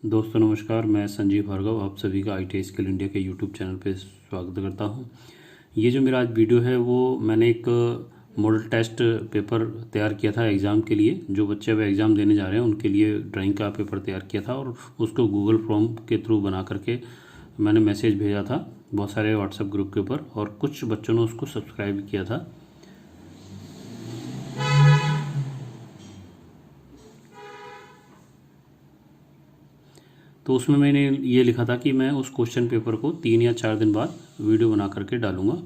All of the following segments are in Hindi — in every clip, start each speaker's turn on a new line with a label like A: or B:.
A: दोस्तों नमस्कार, मैं संजीव भार्गव आप सभी का ITI स्किल इंडिया के यूट्यूब चैनल पे स्वागत करता हूं। ये जो मेरा आज वीडियो है वो मैंने एक मॉडल टेस्ट पेपर तैयार किया था एग्ज़ाम के लिए। जो बच्चे अब एग्ज़ाम देने जा रहे हैं उनके लिए ड्राइंग का पेपर तैयार किया था और उसको गूगल फॉर्म के थ्रू बना करके मैंने मैसेज भेजा था बहुत सारे व्हाट्सएप ग्रुप के ऊपर, और कुछ बच्चों ने उसको सब्सक्राइब किया था। तो उसमें मैंने ये लिखा था कि मैं उस क्वेश्चन पेपर को 3 या 4 दिन बाद वीडियो बना करके डालूंगा।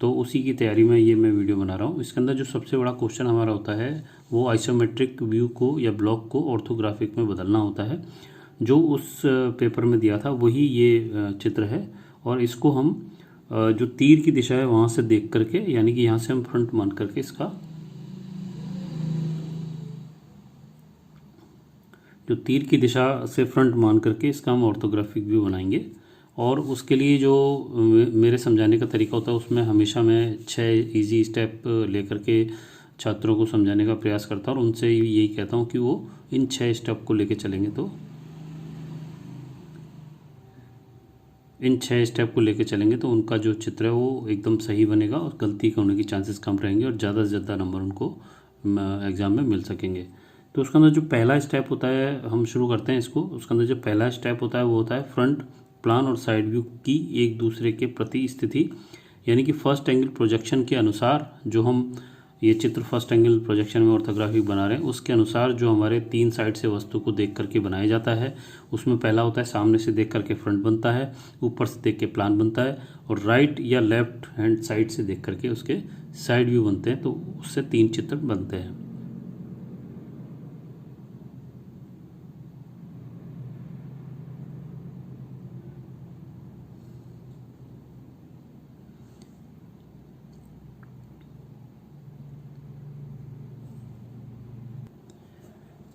A: तो उसी की तैयारी में ये मैं वीडियो बना रहा हूँ। इसके अंदर जो सबसे बड़ा क्वेश्चन हमारा होता है वो आइसोमेट्रिक व्यू को या ब्लॉक को ऑर्थोग्राफिक में बदलना होता है। जो उस पेपर में दिया था वही ये चित्र है, और इसको हम जो तीर की दिशा है वहाँ से देख करके, यानी कि यहाँ से हम फ्रंट मान करके इसका जो तीर की दिशा से फ्रंट मान करके इसका हम ऑर्थोग्राफिक व्यू बनाएंगे। और उसके लिए जो मेरे समझाने का तरीका होता है उसमें हमेशा मैं 6 इजी स्टेप लेकर के छात्रों को समझाने का प्रयास करता हूँ, और उनसे यही कहता हूँ कि वो इन 6 स्टेप को लेके चलेंगे तो उनका जो चित्र है वो एकदम सही बनेगा और गलती होने की चांसेस कम रहेंगे और ज़्यादा से ज़्यादा नंबर उनको एग्ज़ाम में मिल सकेंगे। तो उसके अंदर जो पहला स्टेप होता है, हम शुरू करते हैं इसको। उसके अंदर जो पहला स्टेप होता है वो होता है फ्रंट प्लान और साइड व्यू की एक दूसरे के प्रति स्थिति, यानी कि फर्स्ट एंगल प्रोजेक्शन के अनुसार जो हम ये चित्र फर्स्ट एंगल प्रोजेक्शन में ऑर्थोग्राफिक बना रहे हैं उसके अनुसार जो हमारे 3 साइड से वस्तु को देख करके बनाया जाता है। उसमें पहला होता है सामने से देख करके फ्रंट बनता है, ऊपर से देख के प्लान बनता है, और राइट या लेफ्ट हैंड साइड से देख करके उसके साइड व्यू बनते हैं। तो उससे 3 चित्र बनते हैं।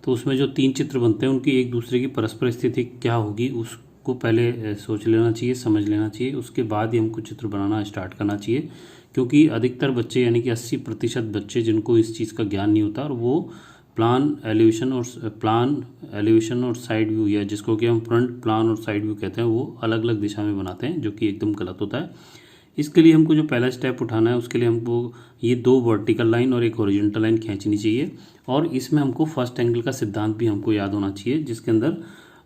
A: तो उसमें जो 3 चित्र बनते हैं उनकी एक दूसरे की परस्पर स्थिति क्या होगी उसको पहले सोच लेना चाहिए, समझ लेना चाहिए। उसके बाद ही हमको चित्र बनाना स्टार्ट करना चाहिए, क्योंकि अधिकतर बच्चे यानी कि 80% बच्चे जिनको इस चीज़ का ज्ञान नहीं होता, और वो प्लान एलिवेशन और साइड व्यू, या जिसको कि हम फ्रंट प्लान और साइड व्यू कहते हैं, वो अलग अलग दिशा में बनाते हैं, जो कि एकदम गलत होता है। इसके लिए हमको जो पहला स्टेप उठाना है उसके लिए हमको ये 2 वर्टिकल लाइन और एक हॉरिजॉन्टल लाइन खींचनी चाहिए। और इसमें हमको फर्स्ट एंगल का सिद्धांत भी हमको याद होना चाहिए, जिसके अंदर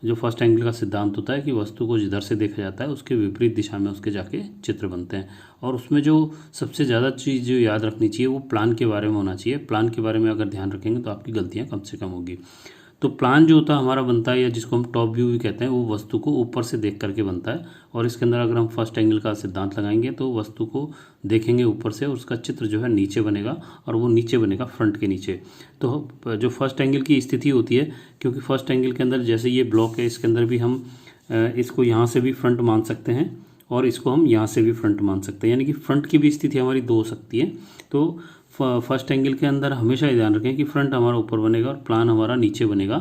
A: जो फर्स्ट एंगल का सिद्धांत होता है कि वस्तु को जिधर से देखा जाता है उसके विपरीत दिशा में उसके जाके चित्र बनते हैं। और उसमें जो सबसे ज़्यादा चीज़ जो याद रखनी चाहिए वो प्लान के बारे में होना चाहिए। प्लान के बारे में अगर ध्यान रखेंगे तो आपकी गलतियाँ कम से कम होगी। तो प्लान जो होता है हमारा बनता है, या जिसको हम टॉप व्यू भी कहते हैं, वो वस्तु को ऊपर से देख करके बनता है। और इसके अंदर अगर हम फर्स्ट एंगल का सिद्धांत लगाएंगे तो वस्तु को देखेंगे ऊपर से और उसका चित्र जो है नीचे बनेगा, और वो नीचे बनेगा फ्रंट के नीचे। तो जो फर्स्ट एंगल की स्थिति होती है, क्योंकि फर्स्ट एंगल के अंदर जैसे ये ब्लॉक है, इसके अंदर भी हम इसको यहाँ से भी फ्रंट मान सकते हैं और इसको हम यहाँ से भी फ्रंट मान सकते हैं, यानी कि फ्रंट की भी स्थिति हमारी 2 हो सकती है। तो फर्स्ट एंगल के अंदर हमेशा ये ध्यान रखें कि फ्रंट हमारा ऊपर बनेगा और प्लान हमारा नीचे बनेगा।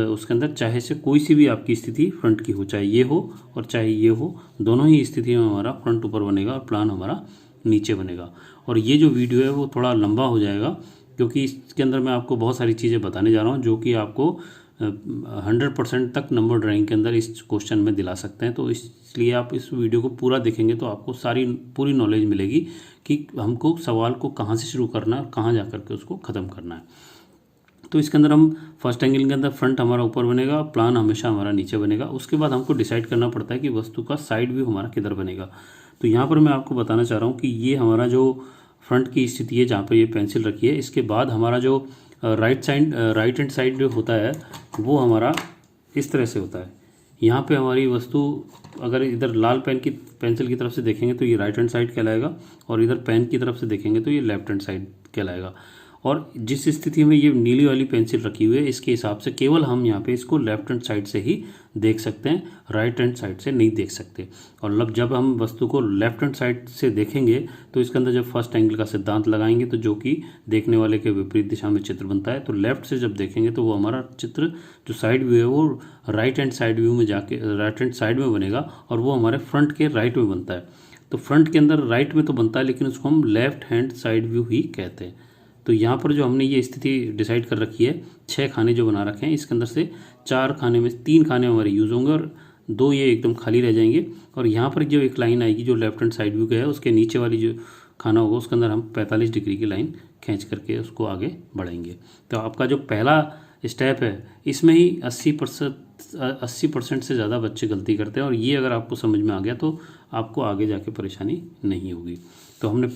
A: उसके अंदर चाहे से कोई सी भी आपकी स्थिति फ्रंट की हो, चाहे ये हो और चाहे ये हो, दोनों ही स्थिति में हमारा फ्रंट ऊपर बनेगा और प्लान हमारा नीचे बनेगा। और ये जो वीडियो है वो थोड़ा लंबा हो जाएगा, क्योंकि इसके अंदर मैं आपको बहुत सारी चीज़ें बताने जा रहा हूँ जो कि आपको 100% तक नंबर ड्राइंग के अंदर इस क्वेश्चन में दिला सकते हैं। तो इसलिए आप इस वीडियो को पूरा देखेंगे तो आपको पूरी नॉलेज मिलेगी कि हमको सवाल को कहाँ से शुरू करना है और कहाँ जा करके उसको ख़त्म करना है। तो इसके अंदर हम फर्स्ट एंगल के अंदर फ्रंट हमारा ऊपर बनेगा, प्लान हमेशा हमारा नीचे बनेगा। उसके बाद हमको डिसाइड करना पड़ता है कि वस्तु का साइड व्यू हमारा किधर बनेगा। तो यहाँ पर मैं आपको बताना चाह रहा हूँ कि ये हमारा जो फ्रंट की स्थिति है जहाँ पर ये पेंसिल रखी है, इसके बाद हमारा जो राइट हैंड साइड जो होता है वो हमारा इस तरह से होता है। यहाँ पे हमारी वस्तु अगर इधर लाल पेंसिल की तरफ से देखेंगे तो ये राइट हैंड साइड कहलाएगा, और इधर पेन की तरफ से देखेंगे तो ये लेफ्ट हैंड साइड कहलाएगा। और जिस स्थिति में ये नीली वाली पेंसिल रखी हुई है इसके हिसाब से केवल हम यहाँ पे इसको लेफ्ट हैंड साइड से ही देख सकते हैं, राइट हैंड साइड से नहीं देख सकते। और जब हम वस्तु को लेफ्ट हैंड साइड से देखेंगे तो इसके अंदर जब फर्स्ट एंगल का सिद्धांत लगाएंगे तो जो कि देखने वाले के विपरीत दिशा में चित्र बनता है। तो लेफ्ट से जब देखेंगे तो वो हमारा चित्र जो साइड व्यू है वो राइट हैंड साइड व्यू में जाके राइट हैंड साइड में बनेगा, और वो हमारे फ्रंट के राइट में बनता है। तो फ्रंट के अंदर राइट में तो बनता है, लेकिन उसको हम लेफ्ट हैंड साइड व्यू ही कहते हैं। तो यहाँ पर जो हमने ये स्थिति डिसाइड कर रखी है, 6 खाने जो बना रखे हैं, इसके अंदर से 4 खाने में 3 खाने हमारे यूज़ होंगे और 2 ये एकदम खाली रह जाएंगे। और यहाँ पर जो एक लाइन आएगी जो लेफ्ट हैंड साइड व्यू का है, उसके नीचे वाली जो खाना होगा उसके अंदर हम 45 डिग्री की लाइन खींच करके उसको आगे बढ़ेंगे। तो आपका जो पहला स्टेप है इसमें ही 80% से ज़्यादा बच्चे गलती करते हैं, और ये अगर आपको समझ में आ गया तो आपको आगे जाके परेशानी नहीं होगी। तो हमने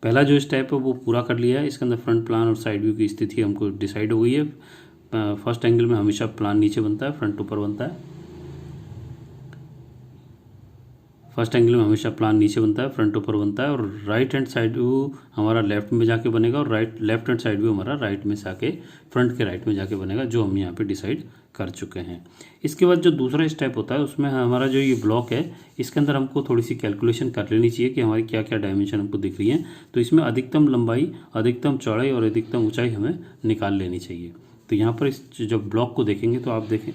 A: पहला जो स्टेप है वो पूरा कर लिया है। इसके अंदर फ्रंट प्लान और साइड व्यू की स्थिति हमको डिसाइड हो गई है। फर्स्ट एंगल में हमेशा प्लान नीचे बनता है, फ्रंट ऊपर बनता है। फर्स्ट एंगल में हमेशा प्लान नीचे बनता है, फ्रंट ऊपर बनता है। और राइट हैंड साइड व्यू हमारा लेफ्ट में जाके बनेगा और लेफ्ट हैंड साइड व्यू हमारा राइट में से आके फ्रंट के राइट में जाके बनेगा, जो हम यहाँ पे डिसाइड कर चुके हैं। इसके बाद जो दूसरा स्टेप होता है उसमें हमारा जो ये ब्लॉक है इसके अंदर हमको थोड़ी सी कैलकुलेशन कर लेनी चाहिए कि हमारी क्या क्या डायमेंशन हमको दिख रही हैं। तो इसमें अधिकतम लंबाई, अधिकतम चौड़ाई और अधिकतम ऊंचाई हमें निकाल लेनी चाहिए। तो यहाँ पर इस जब ब्लॉक को देखेंगे तो आप देखें,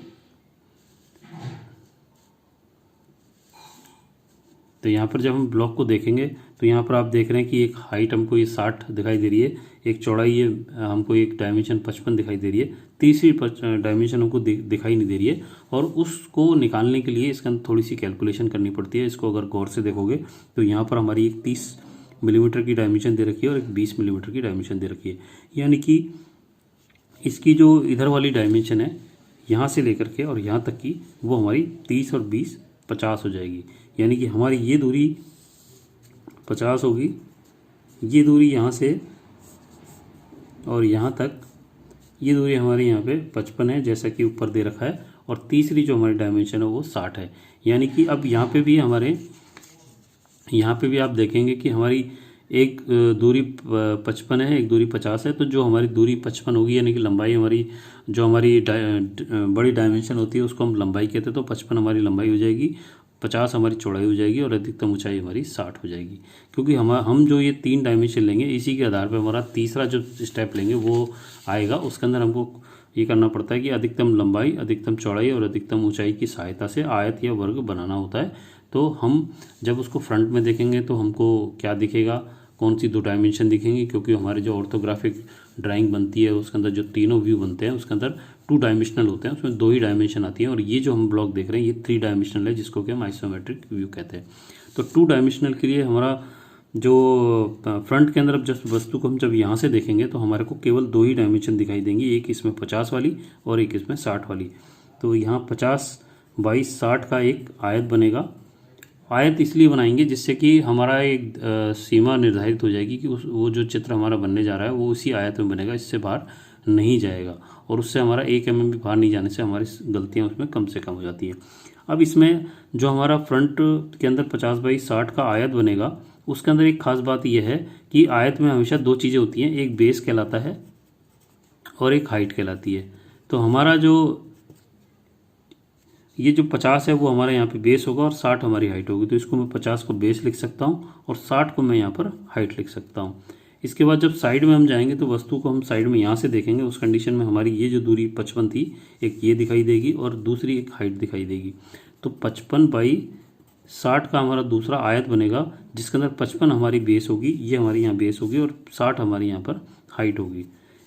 A: तो यहाँ पर जब हम ब्लॉक को देखेंगे तो यहाँ पर आप देख रहे हैं कि एक हाइट हमको ये 60 दिखाई दे रही है, एक चौड़ाई ये हमको एक डायमेंशन 55 दिखाई दे रही है, तीसरी डायमेंशन हमको दिखाई नहीं दे रही है। और उसको निकालने के लिए इसके अंदर थोड़ी सी कैलकुलेशन करनी पड़ती है। इसको अगर गौर से देखोगे तो यहाँ पर हमारी एक 30 मिलीमीटर की डायमेंशन दे रखी है और एक 20 मिलीमीटर की डायमेंशन दे रखी है। यानी कि इसकी जो इधर वाली डायमेंशन है यहाँ से लेकर के और यहाँ तक की वो हमारी 30 और 20 50 हो जाएगी। यानी कि हमारी ये दूरी 50 होगी, ये दूरी यहाँ से और यहाँ तक ये दूरी हमारी यहाँ पे 55 है जैसा कि ऊपर दे रखा है, और तीसरी जो हमारी डायमेंशन है वो 60 है। यानी कि अब यहाँ पे भी आप देखेंगे कि हमारी एक दूरी 55 है, एक दूरी 50 है। तो जो हमारी दूरी 55 होगी यानी कि लंबाई हमारी, जो हमारी बड़ी डायमेंशन होती है उसको हम लंबाई कहते हैं, तो 55 हमारी लंबाई हो जाएगी, 50 हमारी चौड़ाई हो जाएगी और अधिकतम ऊंचाई हमारी 60 हो जाएगी। क्योंकि हम जो ये 3 डायमेंशन लेंगे इसी के आधार पर हमारा तीसरा जो स्टेप लेंगे वो आएगा। उसके अंदर हमको ये करना पड़ता है कि अधिकतम लंबाई, अधिकतम चौड़ाई और अधिकतम ऊंचाई की सहायता से आयत या वर्ग बनाना होता है। तो हम जब उसको फ्रंट में देखेंगे तो हमको क्या दिखेगा, कौन सी 2 डायमेंशन दिखेंगी, क्योंकि हमारे जो ऑर्थोग्राफिक ड्राइंग बनती है उसके अंदर जो तीनों व्यू बनते हैं उसके अंदर 2 डायमेंशनल होते हैं, उसमें 2 ही डायमेंशन आती हैं। और ये जो हम ब्लॉक देख रहे हैं ये 3 डायमेंशनल है, जिसको कि हम आइसोमेट्रिक व्यू कहते हैं। तो 2 डायमेंशनल के लिए हमारा जो फ्रंट के अंदर अब जब वस्तु को हम जब यहाँ से देखेंगे तो हमारे को केवल 2 ही डायमेंशन दिखाई देंगी, एक इसमें 50 वाली और एक इसमें 60 वाली। तो यहाँ 50 बाई 60 का एक आयत बनेगा। आयत इसलिए बनाएंगे जिससे कि हमारा एक सीमा निर्धारित हो जाएगी कि वो जो चित्र हमारा बनने जा रहा है वो उसी आयत में बनेगा, इससे बाहर नहीं जाएगा, और उससे हमारा 1 mm भी बाहर नहीं जाने से हमारी गलतियां उसमें कम से कम हो जाती हैं। अब इसमें जो हमारा फ्रंट के अंदर 50 बाई 60 का आयत बनेगा उसके अंदर एक खास बात यह है कि आयत में हमेशा 2 चीज़ें होती हैं, एक बेस कहलाता है और एक हाइट कहलाती है। तो हमारा जो ये जो 50 है वो हमारे यहाँ पे बेस होगा और 60 हमारी हाइट होगी। तो इसको मैं 50 को बेस लिख सकता हूँ और 60 को मैं यहाँ पर हाइट लिख सकता हूँ। इसके बाद जब साइड में हम जाएंगे तो वस्तु को हम साइड में यहाँ से देखेंगे, उस कंडीशन में हमारी ये जो दूरी 55 थी, एक ये दिखाई देगी और दूसरी एक हाइट दिखाई देगी। तो 55 बाई 60 का हमारा दूसरा आयत बनेगा जिसके अंदर 55 हमारी बेस होगी, ये हमारी यहाँ बेस होगी, और 60 हमारी यहाँ पर हाइट होगी।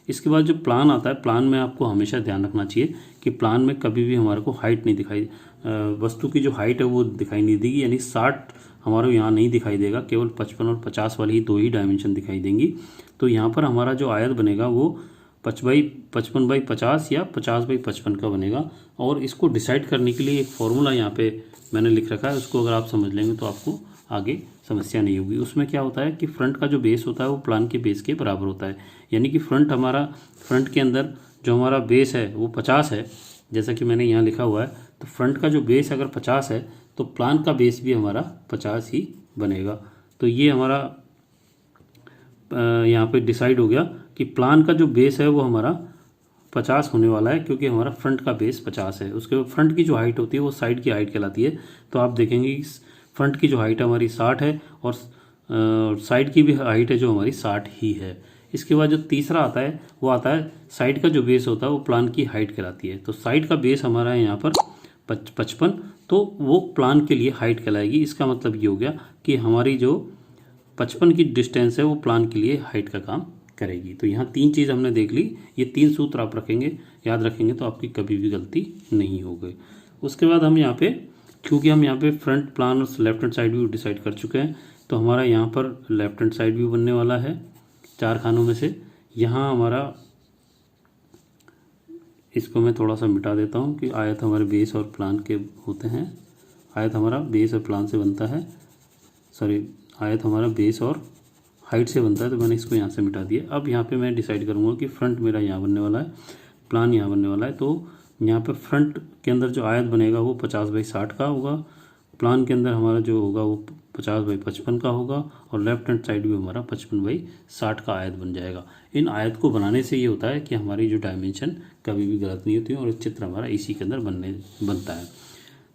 A: इसके बाद जो प्लान आता है, प्लान में आपको हमेशा ध्यान रखना चाहिए कि प्लान में कभी भी हमारे को हाइट नहीं दिखाई, वस्तु की जो हाइट है वो दिखाई नहीं देगी, यानी 60 हमारे यहाँ नहीं दिखाई देगा, केवल 55 और 50 वाली ही 2 ही डायमेंशन दिखाई देंगी। तो यहाँ पर हमारा जो आयत बनेगा वो 55 बाई 50 या 50 बाई 55 का बनेगा। और इसको डिसाइड करने के लिए एक फॉर्मूला यहाँ पे मैंने लिख रखा है, उसको अगर आप समझ लेंगे तो आपको आगे समस्या नहीं होगी। उसमें क्या होता है कि फ्रंट का जो बेस होता है वो प्लान के बेस के बराबर होता है, यानी कि फ्रंट के अंदर जो हमारा बेस है वो 50 है, जैसा कि मैंने यहाँ लिखा हुआ है। तो फ्रंट का जो बेस अगर 50 है तो प्लान का बेस भी हमारा 50 ही बनेगा। तो ये हमारा यहाँ पे डिसाइड हो गया कि प्लान का जो बेस है वो हमारा 50 होने वाला है, क्योंकि हमारा फ्रंट का बेस 50 है। उसके बाद फ्रंट की जो हाइट होती है वो साइड की हाइट कहलाती है। तो आप देखेंगे कि फ्रंट की जो हाइट हमारी 60 है और साइड की भी हाइट है जो हमारी 60 ही है। इसके बाद जो तीसरा आता है वो आता है साइड का जो बेस होता है वो प्लान की हाइट कहलाती है। तो साइड का बेस हमारा है यहाँ पर 55, तो वो प्लान के लिए हाइट कहलाएगी। इसका मतलब ये हो गया कि हमारी जो 55 की डिस्टेंस है वो प्लान के लिए हाइट का काम करेगी। तो यहाँ 3 चीज़ हमने देख ली, ये 3 सूत्र आप रखेंगे, याद रखेंगे तो आपकी कभी भी गलती नहीं होगी। उसके बाद हम यहाँ पे, क्योंकि हम यहाँ पे फ्रंट प्लान और left hand side view decide कर चुके हैं, तो हमारा यहाँ पर लेफ्ट हैंड साइड व्यू बनने वाला है 4 खानों में से। यहाँ हमारा, इसको मैं थोड़ा सा मिटा देता हूँ कि आयत हमारे बेस और प्लान के होते हैं, आयत हमारा बेस और प्लान से बनता है, सॉरी आयत हमारा बेस और हाइट से बनता है, तो मैंने इसको यहाँ से मिटा दिया। अब यहाँ पे मैं डिसाइड करूँगा कि फ्रंट मेरा यहाँ बनने वाला है, प्लान यहाँ बनने वाला है। तो यहाँ पे फ्रंट के अंदर जो आयत बनेगा वो 50/60 का होगा, प्लान के अंदर हमारा जो होगा वो 50/55 का होगा, और लेफ्ट हैंड साइड भी हमारा 55/60 का आयत बन जाएगा। इन आयत को बनाने से ये होता है कि हमारी जो डायमेंशन कभी भी गलत नहीं होती है और चित्र हमारा इसी के अंदर बनता है।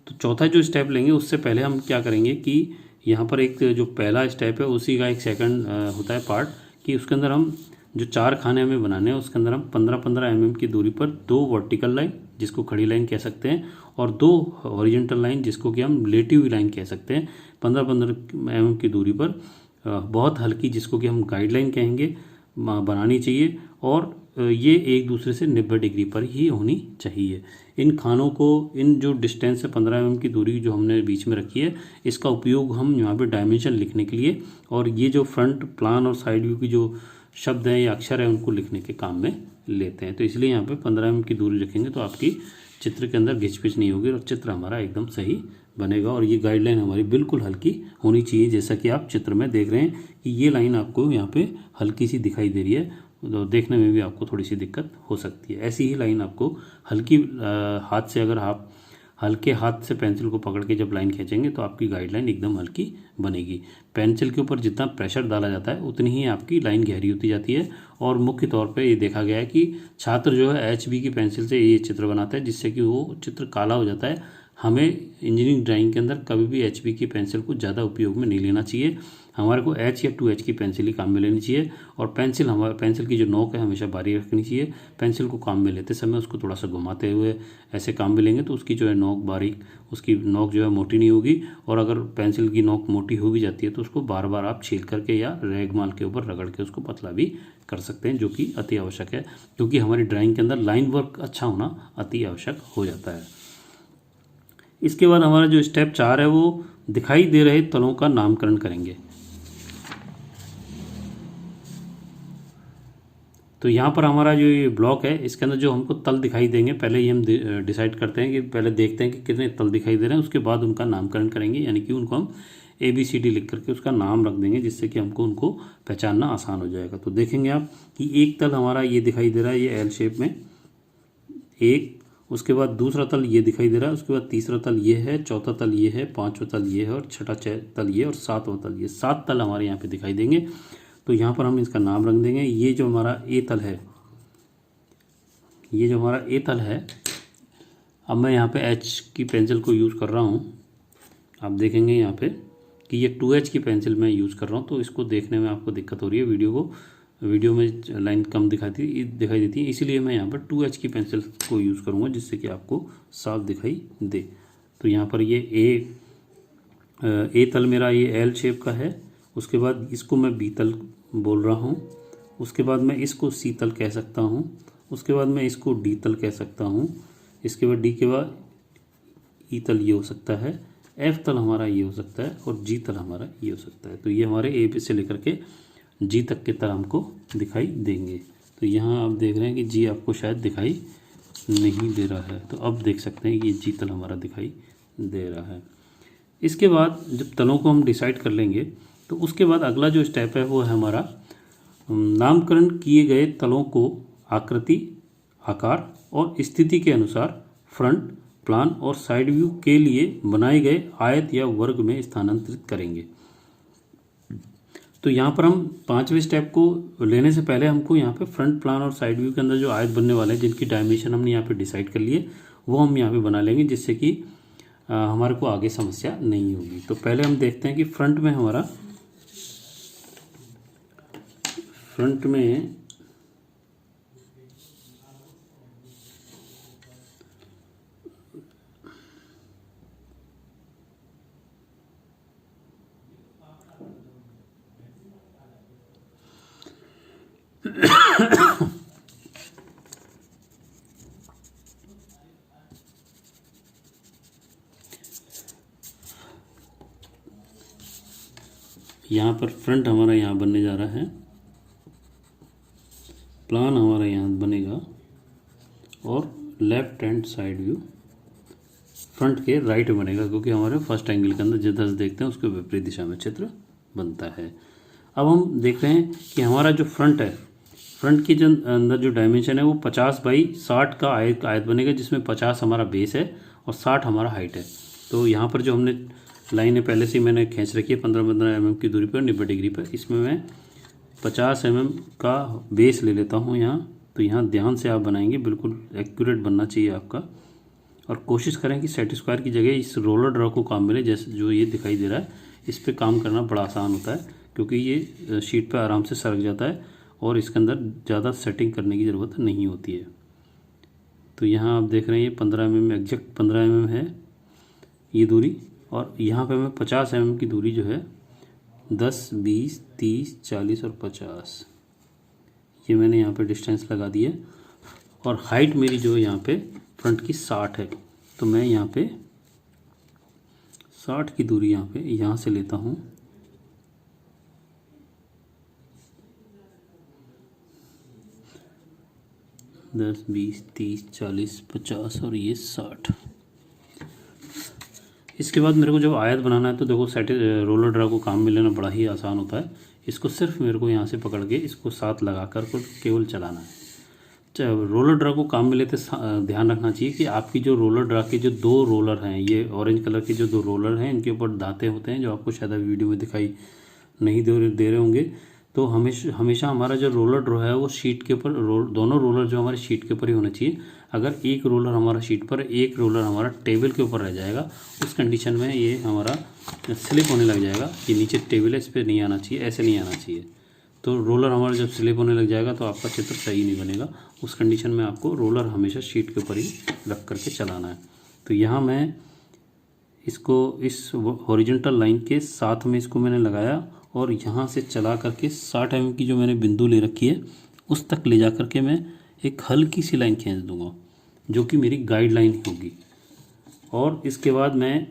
A: तो चौथा जो स्टेप लेंगे, उससे पहले हम क्या करेंगे कि यहाँ पर एक जो पहला स्टेप है उसी का एक सेकंड होता है पार्ट, कि उसके अंदर हम जो 4 खाने हमें बनाने हैं उसके अंदर हम 15-15 mm की दूरी पर 2 वर्टिकल लाइन, जिसको खड़ी लाइन कह सकते हैं, और 2 हॉरिजॉन्टल लाइन, जिसको कि हम लेटी हुई लाइन कह सकते हैं, 15-15 mm की दूरी पर बहुत हल्की, जिसको कि हम गाइडलाइन कहेंगे, बनानी चाहिए। और ये एक दूसरे से 90 डिग्री पर ही होनी चाहिए। इन खानों को, इन जो डिस्टेंस है 15 mm की दूरी जो हमने बीच में रखी है, इसका उपयोग हम यहाँ पे डायमेंशन लिखने के लिए, और ये जो फ्रंट प्लान और साइड व्यू की जो शब्द हैं या अक्षर हैं उनको लिखने के काम में लेते हैं। तो इसलिए यहाँ पे 15 mm की दूरी रखेंगे तो आपकी चित्र के अंदर घिचपिच नहीं होगी और चित्र हमारा एकदम सही बनेगा। और ये गाइडलाइन हमारी बिल्कुल हल्की होनी चाहिए, जैसा कि आप चित्र में देख रहे हैं कि ये लाइन आपको यहाँ पे हल्की सी दिखाई दे रही है, तो देखने में भी आपको थोड़ी सी दिक्कत हो सकती है। ऐसी ही लाइन आपको हल्की हाथ से, अगर आप हल्के हाथ से पेंसिल को पकड़ के जब लाइन खींचेंगे तो आपकी गाइडलाइन एकदम हल्की बनेगी। पेंसिल के ऊपर जितना प्रेशर डाला जाता है उतनी ही आपकी लाइन गहरी होती जाती है। और मुख्य तौर पे ये देखा गया है कि छात्र जो है HB की पेंसिल से ये चित्र बनाता है, जिससे कि वो चित्र काला हो जाता है। हमें इंजीनियरिंग ड्राइंग के अंदर कभी भी HB की पेंसिल को ज़्यादा उपयोग में नहीं लेना चाहिए। हमारे को H या 2H की पेंसिल ही काम में लेनी चाहिए। और पेंसिल की जो नोक है हमेशा बारीक रखनी चाहिए। पेंसिल को काम में लेते समय उसको थोड़ा सा घुमाते हुए ऐसे काम में लेंगे तो उसकी जो है नोक बारीक, उसकी नोक जो है मोटी नहीं होगी। और अगर पेंसिल की नोक मोटी हो भी जाती है तो उसको बार बार आप छील करके या रेगमाल के ऊपर रगड़ के उसको पतला भी कर सकते हैं, जो कि अति आवश्यक है, क्योंकि हमारी ड्राइंग के अंदर लाइन वर्क अच्छा होना अति आवश्यक हो जाता है। इसके बाद हमारा जो स्टेप 4 है वो दिखाई दे रहे तलों का नामकरण करेंगे। तो यहाँ पर हमारा जो ये ब्लॉक है इसके अंदर जो हमको तल दिखाई देंगे, पहले ही हम डिसाइड करते हैं कि पहले देखते हैं कि कितने तल दिखाई दे रहे हैं, उसके बाद उनका नामकरण करेंगे, यानी कि उनको हम ABCD लिख करके उसका नाम रख देंगे, जिससे कि हमको उनको पहचानना आसान हो जाएगा। तो देखेंगे आप कि एक तल हमारा ये दिखाई दे रहा है, ये L शेप में एक, उसके बाद दूसरा तल ये दिखाई दे रहा है, उसके बाद तीसरा तल ये है, चौथा तल ये है, पांचवा तल ये है और छठा तल ये और सातवां तल ये। 7 तल हमारे यहाँ पे दिखाई देंगे। तो यहाँ पर हम इसका नाम रख देंगे। ये जो हमारा A तल है, ये जो हमारा A तल है, अब मैं यहाँ पे H की पेंसिल को यूज़ कर रहा हूँ। आप देखेंगे यहाँ पे कि ये 2H की पेंसिल मैं यूज़ कर रहा हूँ, तो इसको देखने में आपको दिक्कत हो रही है। वीडियो में लाइन कम दिखाई देती है, इसीलिए मैं यहाँ पर 2H की पेंसिल को यूज़ करूँगा, जिससे कि आपको साफ दिखाई दे। तो यहाँ पर ये A तल मेरा ये L शेप का है, उसके बाद इसको मैं B तल बोल रहा हूँ, उसके बाद मैं इसको C तल कह सकता हूँ, उसके बाद मैं इसको D तल कह सकता हूँ, इसके बाद D के बाद E तल ये हो सकता है, F तल हमारा ये हो सकता है और G तल हमारा ये हो सकता है। तो ये हमारे A से लेकर के G तक के तल हमको दिखाई देंगे। तो यहाँ आप देख रहे हैं कि G आपको शायद दिखाई नहीं दे रहा है, तो अब देख सकते हैं कि ये G तल हमारा दिखाई दे रहा है। इसके बाद जब तलों को हम डिसाइड कर लेंगे तो उसके बाद अगला जो स्टेप है वो है हमारा नामकरण किए गए तलों को आकृति, आकार और स्थिति के अनुसार फ्रंट, प्लान और साइड व्यू के लिए बनाए गए आयत या वर्ग में स्थानांतरित करेंगे। तो यहाँ पर हम 5वें स्टेप को लेने से पहले हमको यहाँ पे फ्रंट, प्लान और साइड व्यू के अंदर जो आयत बनने वाले हैं, जिनकी डायमेंशन हमने यहाँ पे डिसाइड कर लिए, वो हम यहाँ पे बना लेंगे, जिससे कि हमारे को आगे समस्या नहीं होगी। तो पहले हम देखते हैं कि फ्रंट में हमारा यहाँ पर फ्रंट हमारा यहाँ बनने जा रहा है, प्लान हमारा यहाँ बनेगा और left hand side view front के राइट में बनेगा, क्योंकि हमारे फर्स्ट एंगल के अंदर जिधर से देखते हैं उसके विपरीत दिशा में चित्र बनता है। अब हम देख रहे हैं कि हमारा जो फ्रंट है, फ्रंट की जो अंदर जो डायमेंशन है वो 50x60 का आयत बनेगा, जिसमें 50 हमारा बेस है और 60 हमारा हाइट है। तो यहाँ पर जो हमने लाइनें पहले से ही मैंने खींच रखी है 15-15 mm की दूरी पर 90 डिग्री पर, इसमें मैं 50 mm का बेस ले लेता हूँ यहाँ। तो यहाँ ध्यान से आप बनाएंगे, बिल्कुल एक्यूरेट बनना चाहिए आपका, और कोशिश करें कि सेट स्क्वायर की जगह इस रोलर ड्रॉ को काम मिले। जैसे जो ये दिखाई दे रहा है, इस पे काम करना बड़ा आसान होता है, क्योंकि ये शीट पे आराम से सरक जाता है और इसके अंदर ज़्यादा सेटिंग करने की ज़रूरत नहीं होती है। तो यहाँ आप देख रहे हैं ये 15 mm एग्जैक्ट 15 mm है ये दूरी, और यहाँ पे मैं 50 mm की दूरी जो है 10, 20, 30, 40 और 50 ये मैंने यहाँ पे डिस्टेंस लगा दी है। और हाइट मेरी जो है यहाँ पे फ्रंट की 60 है, तो मैं यहाँ पे 60 की दूरी यहाँ से लेता हूँ। दस, 20, 30, 40, 50 और ये 60। इसके बाद मेरे को जब आयत बनाना है तो देखो रोलर ड्रा को काम में लेना बड़ा ही आसान होता है। इसको सिर्फ मेरे को यहाँ से पकड़ के इसको साथ लगा कर केवल चलाना है। रोलर ड्रा को काम में लेते ध्यान रखना चाहिए कि आपकी जो रोलर ड्रा के जो 2 रोलर हैं, ये ऑरेंज कलर के जो 2 रोलर हैं, इनके ऊपर दांते होते हैं जो आपको शायद वीडियो में दिखाई नहीं दे रहे होंगे। तो हमेशा हमारा जो रोलर ड्रॉ है वो शीट के ऊपर दोनों रोलर जो हमारे शीट के ऊपर ही होना चाहिए। अगर एक रोलर हमारा शीट पर, एक रोलर हमारा टेबल के ऊपर रह जाएगा, उस कंडीशन में ये हमारा स्लिप होने लग जाएगा। ये नीचे टेबल है, इस पर नहीं आना चाहिए, ऐसे नहीं आना चाहिए। तो रोलर हमारा जब स्लिप होने लग जाएगा तो आपका चित्र सही नहीं बनेगा। उस कंडीशन में आपको रोलर हमेशा शीट के ऊपर ही रख करके चलाना है। तो यहाँ मैं इसको इस हॉरिजॉन्टल लाइन के साथ में इसको मैंने लगाया और यहाँ से चला करके 60 mm की जो मैंने बिंदु ले रखी है उस तक ले जा करके मैं एक हल्की सी लाइन खींच दूंगा, जो कि मेरी गाइड लाइन होगी। और इसके बाद मैं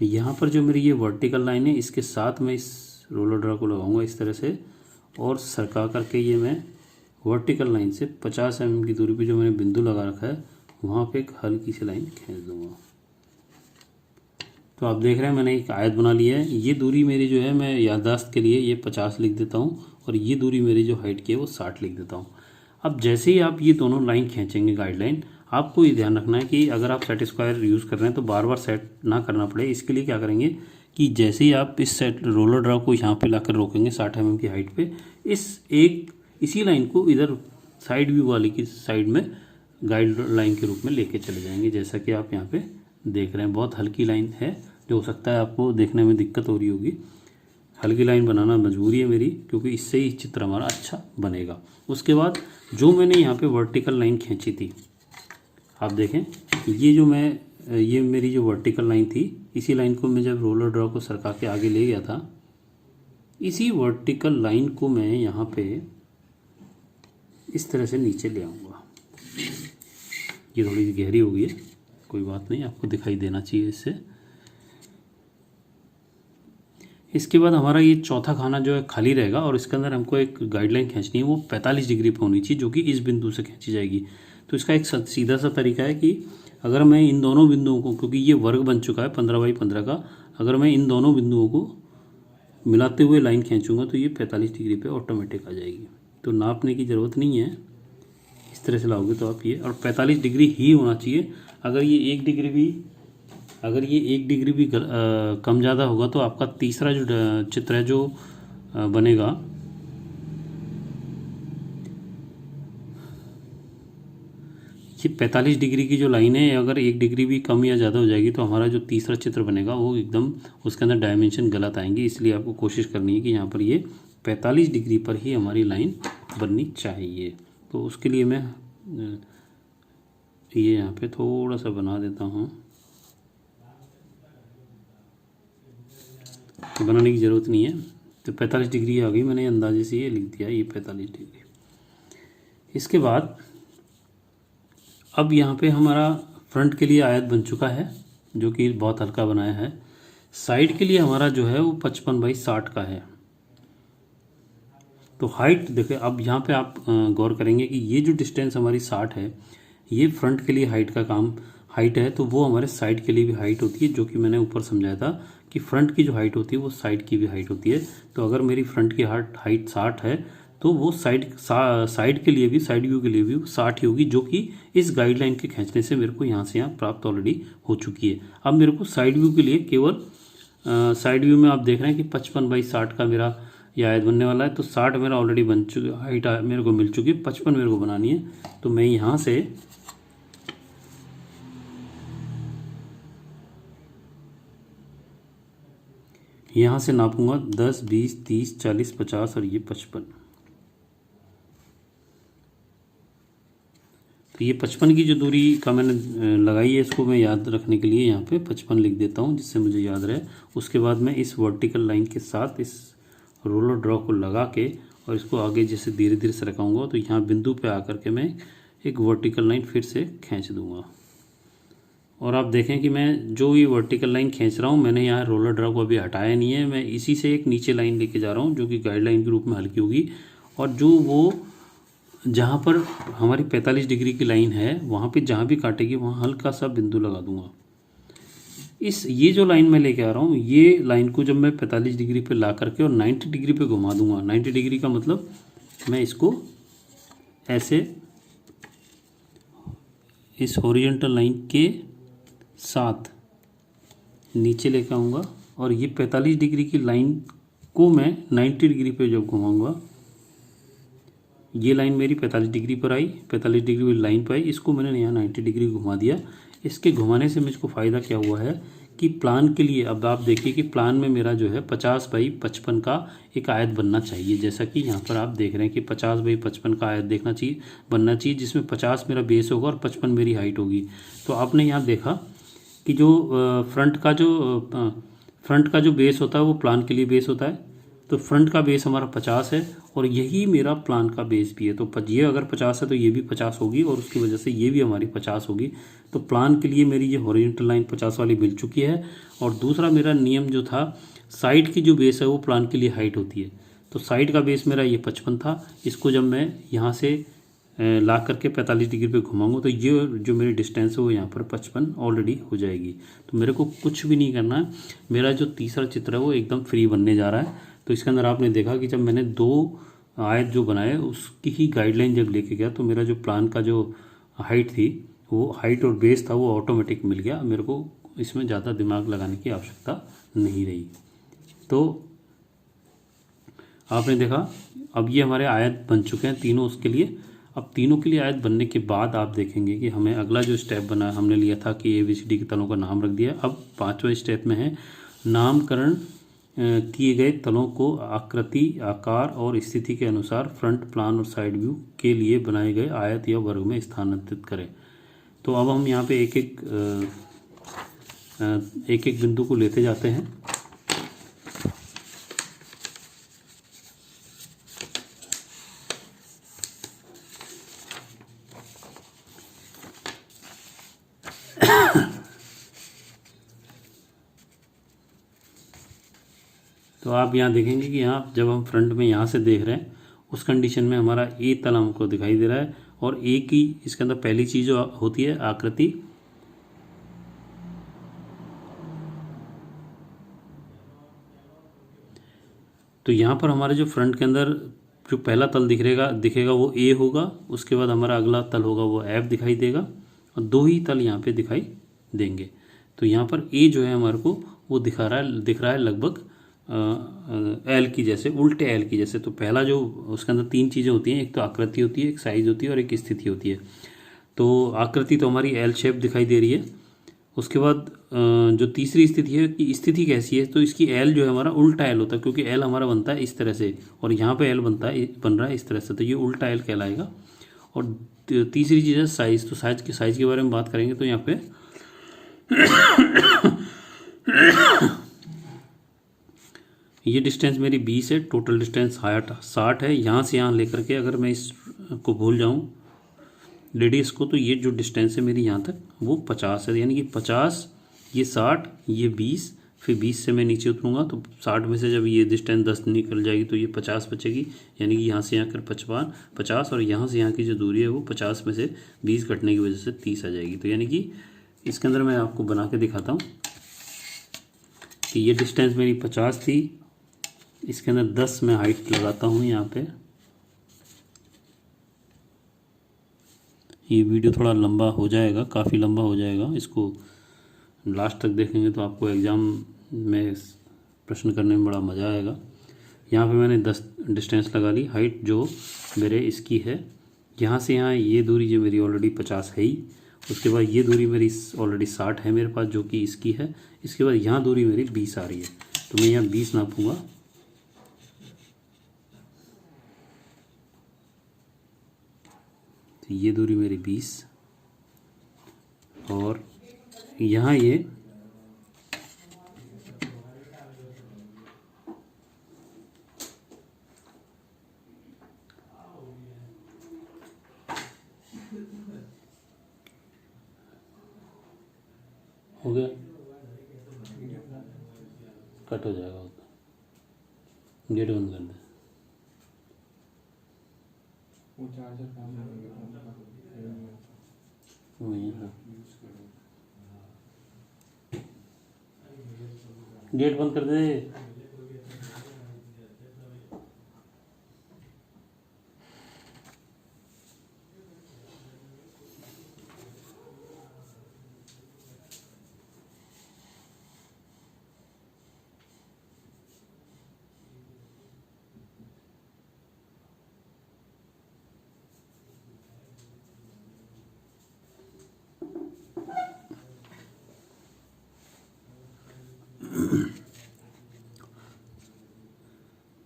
A: यहाँ पर जो मेरी ये वर्टिकल लाइन है इसके साथ में इस रोलर ड्रा को लगाऊंगा इस तरह से, और सरका करके ये मैं वर्टिकल लाइन से 50 mm की दूरी पे जो मैंने बिंदु लगा रखा है वहाँ पे एक हल्की सी लाइन खींच दूंगा। तो आप देख रहे हैं मैंने एक आयत बना लिया है। ये दूरी मेरी जो है, मैं याददाश्त के लिए ये 50 लिख देता हूँ और ये दूरी मेरी जो हाइट की है वो 60 लिख देता हूँ। अब जैसे ही आप ये दोनों लाइन खींचेंगे गाइडलाइन, आपको ये ध्यान रखना है कि अगर आप सेट स्क्वायर यूज़ कर रहे हैं तो बार बार सेट ना करना पड़े। इसके लिए क्या करेंगे कि जैसे ही आप इस सेट रोलर ड्रा को यहाँ पे लाकर रोकेंगे 60 mm की हाइट पे, इसी लाइन को इधर साइड व्यू वाली की साइड में गाइड लाइन के रूप में लेके चले जाएंगे। जैसा कि आप यहाँ पे देख रहे हैं, बहुत हल्की लाइन है, जो हो सकता है आपको देखने में दिक्कत हो रही होगी। हल्की लाइन बनाना मजबूरी है मेरी, क्योंकि इससे ही चित्र हमारा अच्छा बनेगा। उसके बाद जो मैंने यहाँ पे वर्टिकल लाइन खींची थी, आप देखें ये मेरी जो वर्टिकल लाइन थी, इसी लाइन को मैं जब रोलर ड्रॉ को सरका के आगे ले गया था, इसी वर्टिकल लाइन को मैं यहाँ पे इस तरह से नीचे ले आऊँगा। ये थोड़ी गहरी हो गई है, कोई बात नहीं, आपको दिखाई देना चाहिए इससे। इसके बाद हमारा ये चौथा खाना जो है खाली रहेगा और इसके अंदर हमको एक गाइडलाइन खींचनी है, वो 45 डिग्री पर होनी चाहिए, जो कि इस बिंदु से खींची जाएगी। तो इसका एक सीधा सा तरीका है कि अगर मैं इन दोनों बिंदुओं को, क्योंकि ये वर्ग बन चुका है 15x15 का, अगर मैं इन दोनों बिंदुओं को मिलाते हुए लाइन खींचूंगा तो ये 45 डिग्री पे ऑटोमेटिक आ जाएगी। तो नापने की ज़रूरत नहीं है, इस तरह से लाओगे तो आप ये, और 45 डिग्री ही होना चाहिए। अगर ये 1 डिग्री भी कम ज़्यादा होगा तो आपका तीसरा जो चित्र है जो बनेगा, ये 45 डिग्री की जो लाइन है, अगर 1 डिग्री भी कम या ज़्यादा हो जाएगी तो हमारा जो तीसरा चित्र बनेगा वो एकदम उसके अंदर डायमेंशन गलत आएंगे। इसलिए आपको कोशिश करनी है कि यहाँ पर ये 45 डिग्री पर ही हमारी लाइन बननी चाहिए। तो उसके लिए मैं ये यहाँ पे थोड़ा सा बना देता हूँ, बनाने की ज़रूरत नहीं है। तो 45 डिग्री आ गई, मैंने अंदाजे से ये लिख दिया, ये 45 डिग्री। इसके बाद अब यहाँ पे हमारा फ्रंट के लिए आयत बन चुका है जो कि बहुत हल्का बनाया है। साइड के लिए हमारा जो है वो 55/60 का है। तो हाइट देखिए, अब यहाँ पे आप गौर करेंगे कि ये जो डिस्टेंस हमारी 60 है, ये फ्रंट के लिए हाइट का काम हाइट है, तो वो हमारे साइड के लिए भी हाइट होती है, जो कि मैंने ऊपर समझाया था कि फ्रंट की जो हाइट होती है वो साइड की भी हाइट होती है। तो अगर मेरी फ्रंट की हाइट 60 है तो वो साइड के लिए भी, साइड व्यू के लिए भी 60 ही होगी, जो कि इस गाइडलाइन के खींचने से मेरे को यहाँ से यहाँ प्राप्त ऑलरेडी हो चुकी है। अब मेरे को साइड व्यू के लिए केवल साइड व्यू में आप देख रहे हैं कि 55/60 का मेरा यह आयत बनने वाला है। तो 60 मेरा ऑलरेडी बन चुका, हाइट मेरे को मिल चुकी है, 55 मेरे को बनानी है। तो मैं यहाँ से नापूंगा 10, 20, 30, 40, 50 और ये 55। तो ये 55 की जो दूरी का मैंने लगाई है, इसको मैं याद रखने के लिए यहाँ पे 55 लिख देता हूँ, जिससे मुझे याद रहे। उसके बाद मैं इस वर्टिकल लाइन के साथ इस रोलर ड्रॉ को लगा के और इसको आगे जैसे धीरे धीरे सरकाऊंगा, तो यहाँ बिंदु पे आकर के मैं एक वर्टिकल लाइन फिर से खींच दूंगा। और आप देखें कि मैं जो ये वर्टिकल लाइन खींच रहा हूँ, मैंने यहाँ रोलर ड्रॉ को अभी हटाया नहीं है, मैं इसी से एक नीचे लाइन लेके जा रहा हूँ, जो कि गाइडलाइन के रूप में हल्की होगी। और जो वो जहाँ पर हमारी 45 डिग्री की लाइन है, वहाँ पे जहाँ भी काटेगी वहाँ हल्का सा बिंदु लगा दूंगा। ये जो लाइन मैं लेके आ रहा हूँ, ये लाइन को जब मैं 45 डिग्री पे ला करके और 90 डिग्री पे घुमा दूंगा, 90 डिग्री का मतलब मैं इसको ऐसे इस हॉरिजॉन्टल लाइन के साथ नीचे लेके आऊँगा, और ये 45 डिग्री की लाइन को मैं 90 डिग्री पे जब घुमाऊँगा, ये लाइन मेरी 45 डिग्री पर आई, 45 डिग्री वाली लाइन पर आई, इसको मैंने यहाँ 90 डिग्री घुमा दिया। इसके घुमाने से मुझको फ़ायदा क्या हुआ है कि प्लान के लिए, अब आप देखिए कि प्लान में मेरा जो है 50/55 का एक आयत बनना चाहिए, जैसा कि यहाँ पर आप देख रहे हैं कि 50/55 का आयत बनना चाहिए, जिसमें 50 मेरा बेस होगा और 55 मेरी हाइट होगी। तो आपने यहाँ देखा कि जो फ्रंट का जो बेस होता है वो प्लान के लिए बेस होता है। तो फ्रंट का बेस हमारा 50 है और यही मेरा प्लान का बेस भी है। तो ये अगर 50 है तो ये भी 50 होगी, और उसकी वजह से ये भी हमारी 50 होगी। तो प्लान के लिए मेरी ये हॉरिजॉन्टल लाइन 50 वाली मिल चुकी है। और दूसरा मेरा नियम जो था, साइड की जो बेस है वो प्लान के लिए हाइट होती है। तो साइड का बेस मेरा ये 55 था। इसको जब मैं यहाँ से ला करके 45 डिग्री पे घुमाऊंगा, तो ये जो मेरी डिस्टेंस है वो यहाँ पर 55 ऑलरेडी हो जाएगी। तो मेरे को कुछ भी नहीं करना है, मेरा जो तीसरा चित्र है वो एकदम फ्री बनने जा रहा है। तो इसके अंदर आपने देखा कि जब मैंने 2 आयत जो बनाए उसकी ही गाइडलाइन जब लेके गया, तो मेरा जो प्लान का जो हाइट थी, वो हाइट और बेस था वो ऑटोमेटिक मिल गया। मेरे को इसमें ज़्यादा दिमाग लगाने की आवश्यकता नहीं रही। तो आपने देखा, अब ये हमारे आयत बन चुके हैं तीनों उसके लिए। अब तीनों के लिए आयत बनने के बाद आप देखेंगे कि हमें अगला जो स्टेप बना, हमने लिया था कि ABCD के तलों का नाम रख दिया। अब 5वें स्टेप में है नामकरण किए गए तलों को आकृति, आकार और स्थिति के अनुसार फ्रंट, प्लान और साइड व्यू के लिए बनाए गए आयत या वर्ग में स्थानांतरित करें। तो अब हम यहाँ पे एक एक बिंदु को लेते जाते हैं। तो आप यहाँ देखेंगे कि यहाँ जब हम फ्रंट में यहाँ से देख रहे हैं, उस कंडीशन में हमारा ए तल हमको दिखाई दे रहा है। और ए की इसके अंदर पहली चीज़ जो होती है आकृति। तो यहाँ पर हमारे जो फ्रंट के अंदर जो पहला तल दिखेगा वो ए होगा। उसके बाद हमारा अगला तल होगा वो एफ दिखाई देगा, और 2 ही तल यहाँ पे दिखाई देंगे। तो यहाँ पर ए जो है हमारे को वो दिख रहा है लगभग एल की जैसे, उल्टे एल की जैसे। तो पहला जो उसके अंदर 3 चीज़ें होती हैं, एक तो आकृति होती है, एक साइज होती है और एक स्थिति होती है। तो आकृति तो हमारी एल शेप दिखाई दे रही है। उसके बाद जो तीसरी स्थिति है कि स्थिति कैसी है, तो इसकी एल जो है हमारा उल्टा एल होता है, क्योंकि एल हमारा बनता है इस तरह से और यहाँ पे एल बन रहा है इस तरह से, तो ये उल्टा एल कहलाएगा। और तीसरी चीज़ है साइज। तो साइज के बारे में बात करेंगे तो यहाँ पे ये डिस्टेंस मेरी 20 है, टोटल डिस्टेंस 60 है। यहाँ से यहाँ लेकर के अगर मैं इसको भूल जाऊँ रेडियस को, तो ये जो डिस्टेंस है मेरी यहाँ तक वो 50 है, यानी कि 50 ये 60, ये 20, फिर 20 से मैं नीचे उतरूँगा तो 60 में से जब ये डिस्टेंस 10 निकल जाएगी तो ये 50 बचेगी, यानी कि यहाँ से यहाँ कर 50 और यहाँ से यहाँ की जो दूरी है वो 50 में से 20 कटने की वजह से 30 आ जाएगी। तो यानी कि इसके अंदर मैं आपको बना के दिखाता हूँ कि ये डिस्टेंस मेरी 50 थी, इसके अंदर 10 मैं हाइट लगाता हूँ यहाँ पे। ये वीडियो थोड़ा लंबा हो जाएगा, काफ़ी लंबा हो जाएगा, इसको लास्ट तक देखेंगे तो आपको एग्ज़ाम में प्रश्न करने में बड़ा मज़ा आएगा। यहाँ पे मैंने 10 डिस्टेंस लगा ली, हाइट जो मेरे इसकी है, यहाँ से यहाँ ये दूरी जो मेरी ऑलरेडी 50 है ही, उसके बाद ये दूरी मेरी ऑलरेडी 60 है मेरे पास जो कि इसकी है, इसके बाद यहाँ दूरी मेरी 20 आ रही है, तो मैं यहाँ 20 नापूँगा। तो ये दूरी मेरी 20 और यहाँ ये हो गया, कट हो जाएगा, गेट बंद कर दे। गेट बंद कर दे।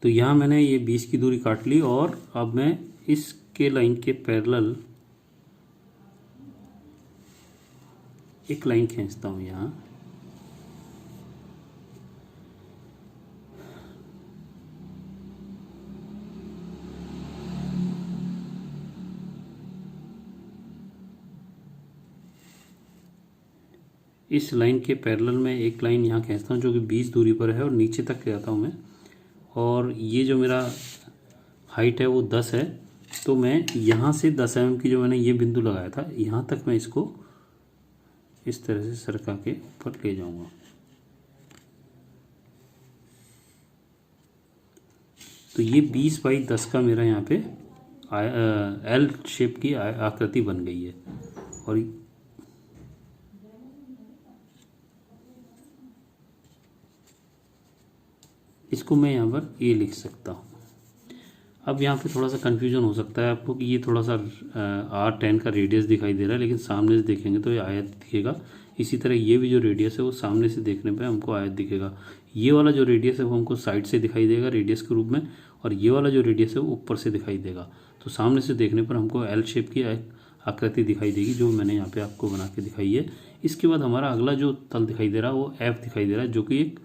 A: तो यहाँ मैंने ये 20 की दूरी काट ली और अब मैं इसके लाइन के पैरेलल एक लाइन खींचता हूँ यहाँ। इस लाइन के पैरेलल में एक लाइन यहाँ खींचता हूँ जो कि 20 दूरी पर है और नीचे तक जाता हूँ मैं, और ये जो मेरा हाइट है वो 10 है, तो मैं यहाँ से 10 mm की जो मैंने ये बिंदु लगाया था यहाँ तक मैं इसको इस तरह से सरका के ऊपर ले जाऊँगा। तो ये 20/10 का मेरा यहाँ पे एल शेप की आकृति बन गई है। और इसको मैं यहाँ पर ए लिख सकता हूँ। अब यहाँ पे थोड़ा सा कन्फ्यूजन हो सकता है आपको कि ये थोड़ा सा R10 का रेडियस दिखाई दे रहा है, लेकिन सामने से देखेंगे तो ये आयत दिखेगा। इसी तरह ये भी जो रेडियस है वो सामने से देखने पे हमको आयत दिखेगा। ये वाला जो रेडियस है वो हमको साइड से दिखाई देगा रेडियस के रूप में, और ये वाला जो रेडियस है वो ऊपर से दिखाई देगा। तो सामने से देखने पर हमको एल शेप की आकृति दिखाई देगी जो मैंने यहाँ पे आपको बना के दिखाई है। इसके बाद हमारा अगला जो तल दिखाई दे रहा है वो एफ दिखाई दे रहा है, जो कि एक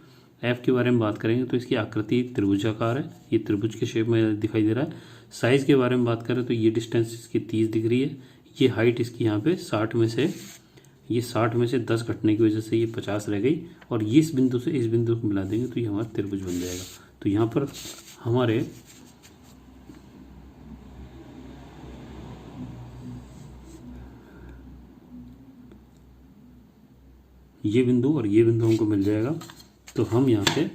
A: एफ के बारे में बात करेंगे तो इसकी आकृति त्रिभुजाकार है, ये त्रिभुज के शेप में दिखाई दे रहा है। साइज़ के बारे में बात करें तो ये डिस्टेंस इसकी 30 दिख रही है, ये हाइट इसकी यहाँ पे 60 में से 10 घटने की वजह से ये 50 रह गई, और ये इस बिंदु से इस बिंदु को मिला देंगे तो ये हमारा त्रिभुज बन जाएगा। तो यहाँ पर हमारे ये बिंदु और ये बिंदु हमको मिल जाएगा। तो हम यहाँ पे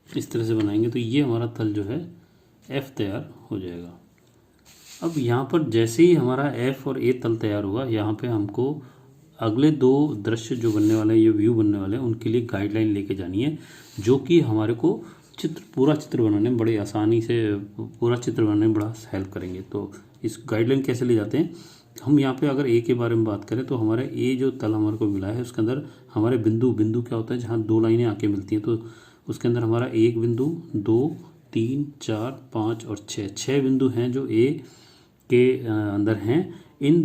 A: इस तरह से बनाएंगे तो ये हमारा तल जो है एफ तैयार हो जाएगा। अब यहाँ पर जैसे ही हमारा एफ और ए तल तैयार हुआ, यहाँ पे हमको अगले दो दृश्य जो बनने वाले हैं, ये व्यू बनने वाले हैं, उनके लिए गाइडलाइन लेके जानी है, जो कि हमारे को पूरा चित्र बनाने में बड़ी आसानी से पूरा चित्र बनाने में बड़ा हेल्प करेंगे। तो इस गाइडलाइन कैसे ले जाते हैं हम, यहाँ पे अगर ए के बारे में बात करें तो हमारे ए जो तल हमारे को मिला है उसके अंदर हमारे बिंदु क्या होता है, जहाँ दो लाइनें आके मिलती हैं तो उसके अंदर हमारा एक बिंदु, 2, 3, 4, 5 और 6 बिंदु हैं जो ए के अंदर हैं। इन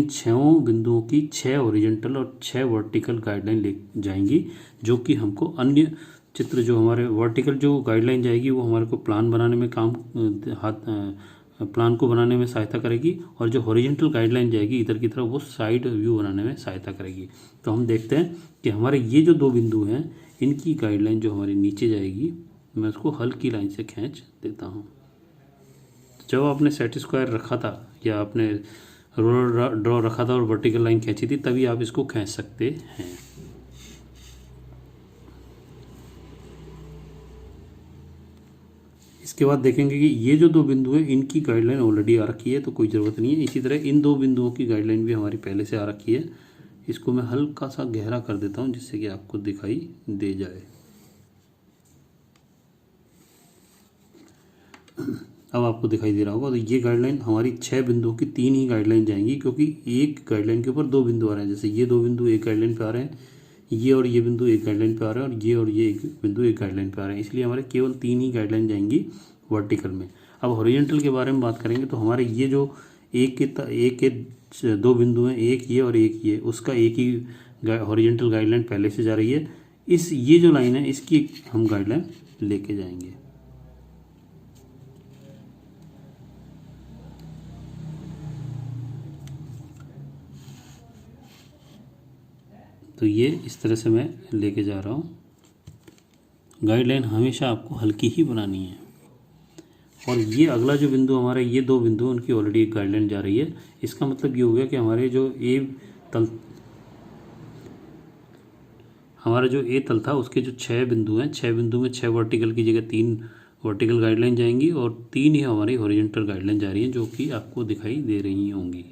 A: 6 बिंदुओं की 6 ओरिजेंटल और 6 वर्टिकल गाइडलाइन ले जाएंगी, जो कि हमको अन्य चित्र जो हमारे वर्टिकल जो गाइडलाइन जाएगी वो हमारे को प्लान बनाने में काम प्लान को बनाने में सहायता करेगी, और जो हॉरिजॉन्टल गाइडलाइन जाएगी इधर की तरफ वो साइड व्यू बनाने में सहायता करेगी। तो हम देखते हैं कि हमारे ये जो दो बिंदु हैं इनकी गाइडलाइन जो हमारी नीचे जाएगी, मैं उसको हल्की लाइन से खींच देता हूँ। जब आपने सेट स्क्वायर रखा था या आपने रोलर ड्रॉ रखा था और वर्टिकल लाइन खींची थी, तभी आप इसको खींच सकते हैं। इसके बाद देखेंगे कि ये जो दो बिंदु हैं इनकी गाइडलाइन ऑलरेडी आ रखी है, तो कोई ज़रूरत नहीं है। इसी तरह इन दो बिंदुओं की गाइडलाइन भी हमारी पहले से आ रखी है। इसको मैं हल्का सा गहरा कर देता हूँ जिससे कि आपको दिखाई दे जाए। अब आपको दिखाई दे रहा होगा। तो ये गाइडलाइन हमारी 6 बिंदुओं की 3 ही गाइडलाइन जाएंगी, क्योंकि एक गाइडलाइन के ऊपर 2 बिंदु आ रहे हैं। जैसे ये 2 बिंदु एक गाइडलाइन पे आ रहे हैं, ये और ये बिंदु एक गाइडलाइन पे आ रहे हैं, और ये एक बिंदु एक गाइडलाइन पे आ रहे हैं। इसलिए हमारे केवल 3 ही गाइडलाइन जाएंगी वर्टिकल में। अब हॉरिजॉन्टल के बारे में बात करेंगे तो हमारे ये जो एक के 2 बिंदु हैं, एक ये और एक ये, उसका एक ही हॉरिजॉन्टल गाइडलाइन पहले से जा रही है। ये जो लाइन है इसकी हम गाइडलाइन लेके जाएंगे। तो ये इस तरह से मैं लेके जा रहा हूँ। गाइडलाइन हमेशा आपको हल्की ही बनानी है। और ये अगला जो बिंदु हमारा, ये 2 बिंदु उनकी ऑलरेडी एक गाइडलाइन जा रही है। इसका मतलब ये हो गया कि हमारे जो हमारा जो ए तल था उसके जो 6 बिंदु हैं, 6 बिंदु में 6 वर्टिकल की जगह 3 वर्टिकल गाइडलाइन जाएंगी और 3 ही हमारी हॉरिजॉन्टल गाइडलाइन जा रही हैं, जो कि आपको दिखाई दे रही होंगी।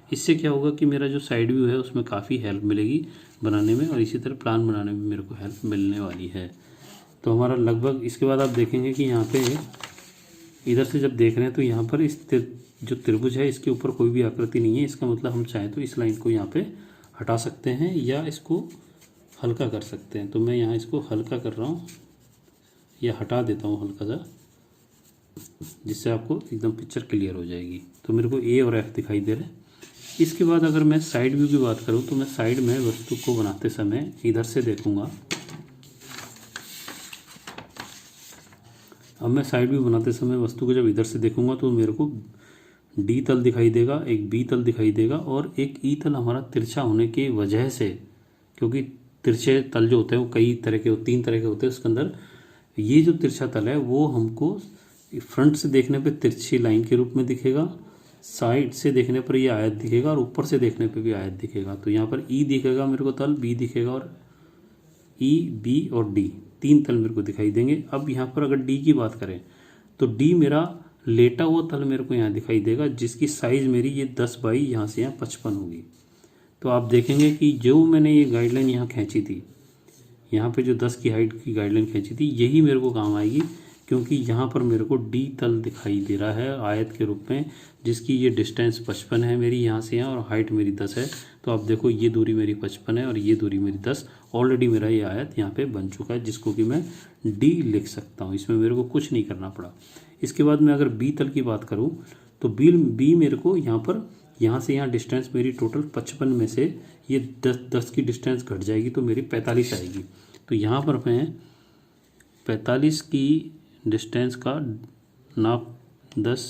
A: इससे क्या होगा कि मेरा जो साइड व्यू है उसमें काफ़ी हेल्प मिलेगी बनाने में, और इसी तरह प्लान बनाने में मेरे को हेल्प मिलने वाली है। तो हमारा लगभग, इसके बाद आप देखेंगे कि यहाँ पे इधर से जब देख रहे हैं तो यहाँ पर इस जो त्रिभुज है इसके ऊपर कोई भी आकृति नहीं है। इसका मतलब हम चाहें तो इस लाइन को यहाँ पे हटा सकते हैं या इसको हल्का कर सकते हैं। तो मैं यहाँ इसको हल्का कर रहा हूँ या हटा देता हूँ हल्का सा, जिससे आपको एकदम पिक्चर क्लियर हो जाएगी। तो मेरे को ए और एफ दिखाई दे रहे हैं। इसके बाद अगर मैं साइड व्यू की बात करूँ तो मैं साइड में वस्तु को बनाते समय इधर से देखूँगा। अब मैं साइड व्यू बनाते समय वस्तु को जब इधर से देखूंगा तो मेरे को डी तल दिखाई देगा, एक बी तल दिखाई देगा और एक ई तल हमारा तिरछा होने की वजह से, क्योंकि तिरछे तल जो होते हैं वो कई तरह के, 3 तरह के होते हैं। उसके अंदर ये जो तिरछा तल है वो हमको फ्रंट से देखने पे तिरछी लाइन के रूप में दिखेगा, साइड से देखने पर ये आयत दिखेगा और ऊपर से देखने पे भी आयत दिखेगा। तो यहाँ पर ई दिखेगा मेरे को तल, बी दिखेगा और ई, बी और डी, 3 तल मेरे को दिखाई देंगे। अब यहाँ पर अगर डी की बात करें तो डी मेरा लेटा हुआ तल मेरे को यहाँ दिखाई देगा, जिसकी साइज़ मेरी ये 10 बाई यहाँ से यहाँ 55 होगी। तो आप देखेंगे कि जो मैंने ये गाइडलाइन यहाँ खींची थी, यहाँ पे जो 10 की हाइट की गाइडलाइन खींची थी, यही मेरे को काम आएगी, क्योंकि यहाँ पर मेरे को डी तल दिखाई दे रहा है आयत के रूप में, जिसकी ये डिस्टेंस 55 है मेरी यहाँ से यहाँ और हाइट मेरी 10 है। तो आप देखो ये दूरी मेरी 55 है और ये दूरी मेरी 10। ऑलरेडी मेरा ये आयत यहाँ पे बन चुका है, जिसको कि मैं डी लिख सकता हूँ। इसमें मेरे को कुछ नहीं करना पड़ा। इसके बाद मैं अगर बी तल की बात करूँ तो बी मेरे को यहाँ से यहाँ डिस्टेंस मेरी टोटल 55 में से ये 10 की डिस्टेंस घट जाएगी तो मेरी 45 आएगी। तो यहाँ पर मैं 45 की डिस्टेंस का नाप 10,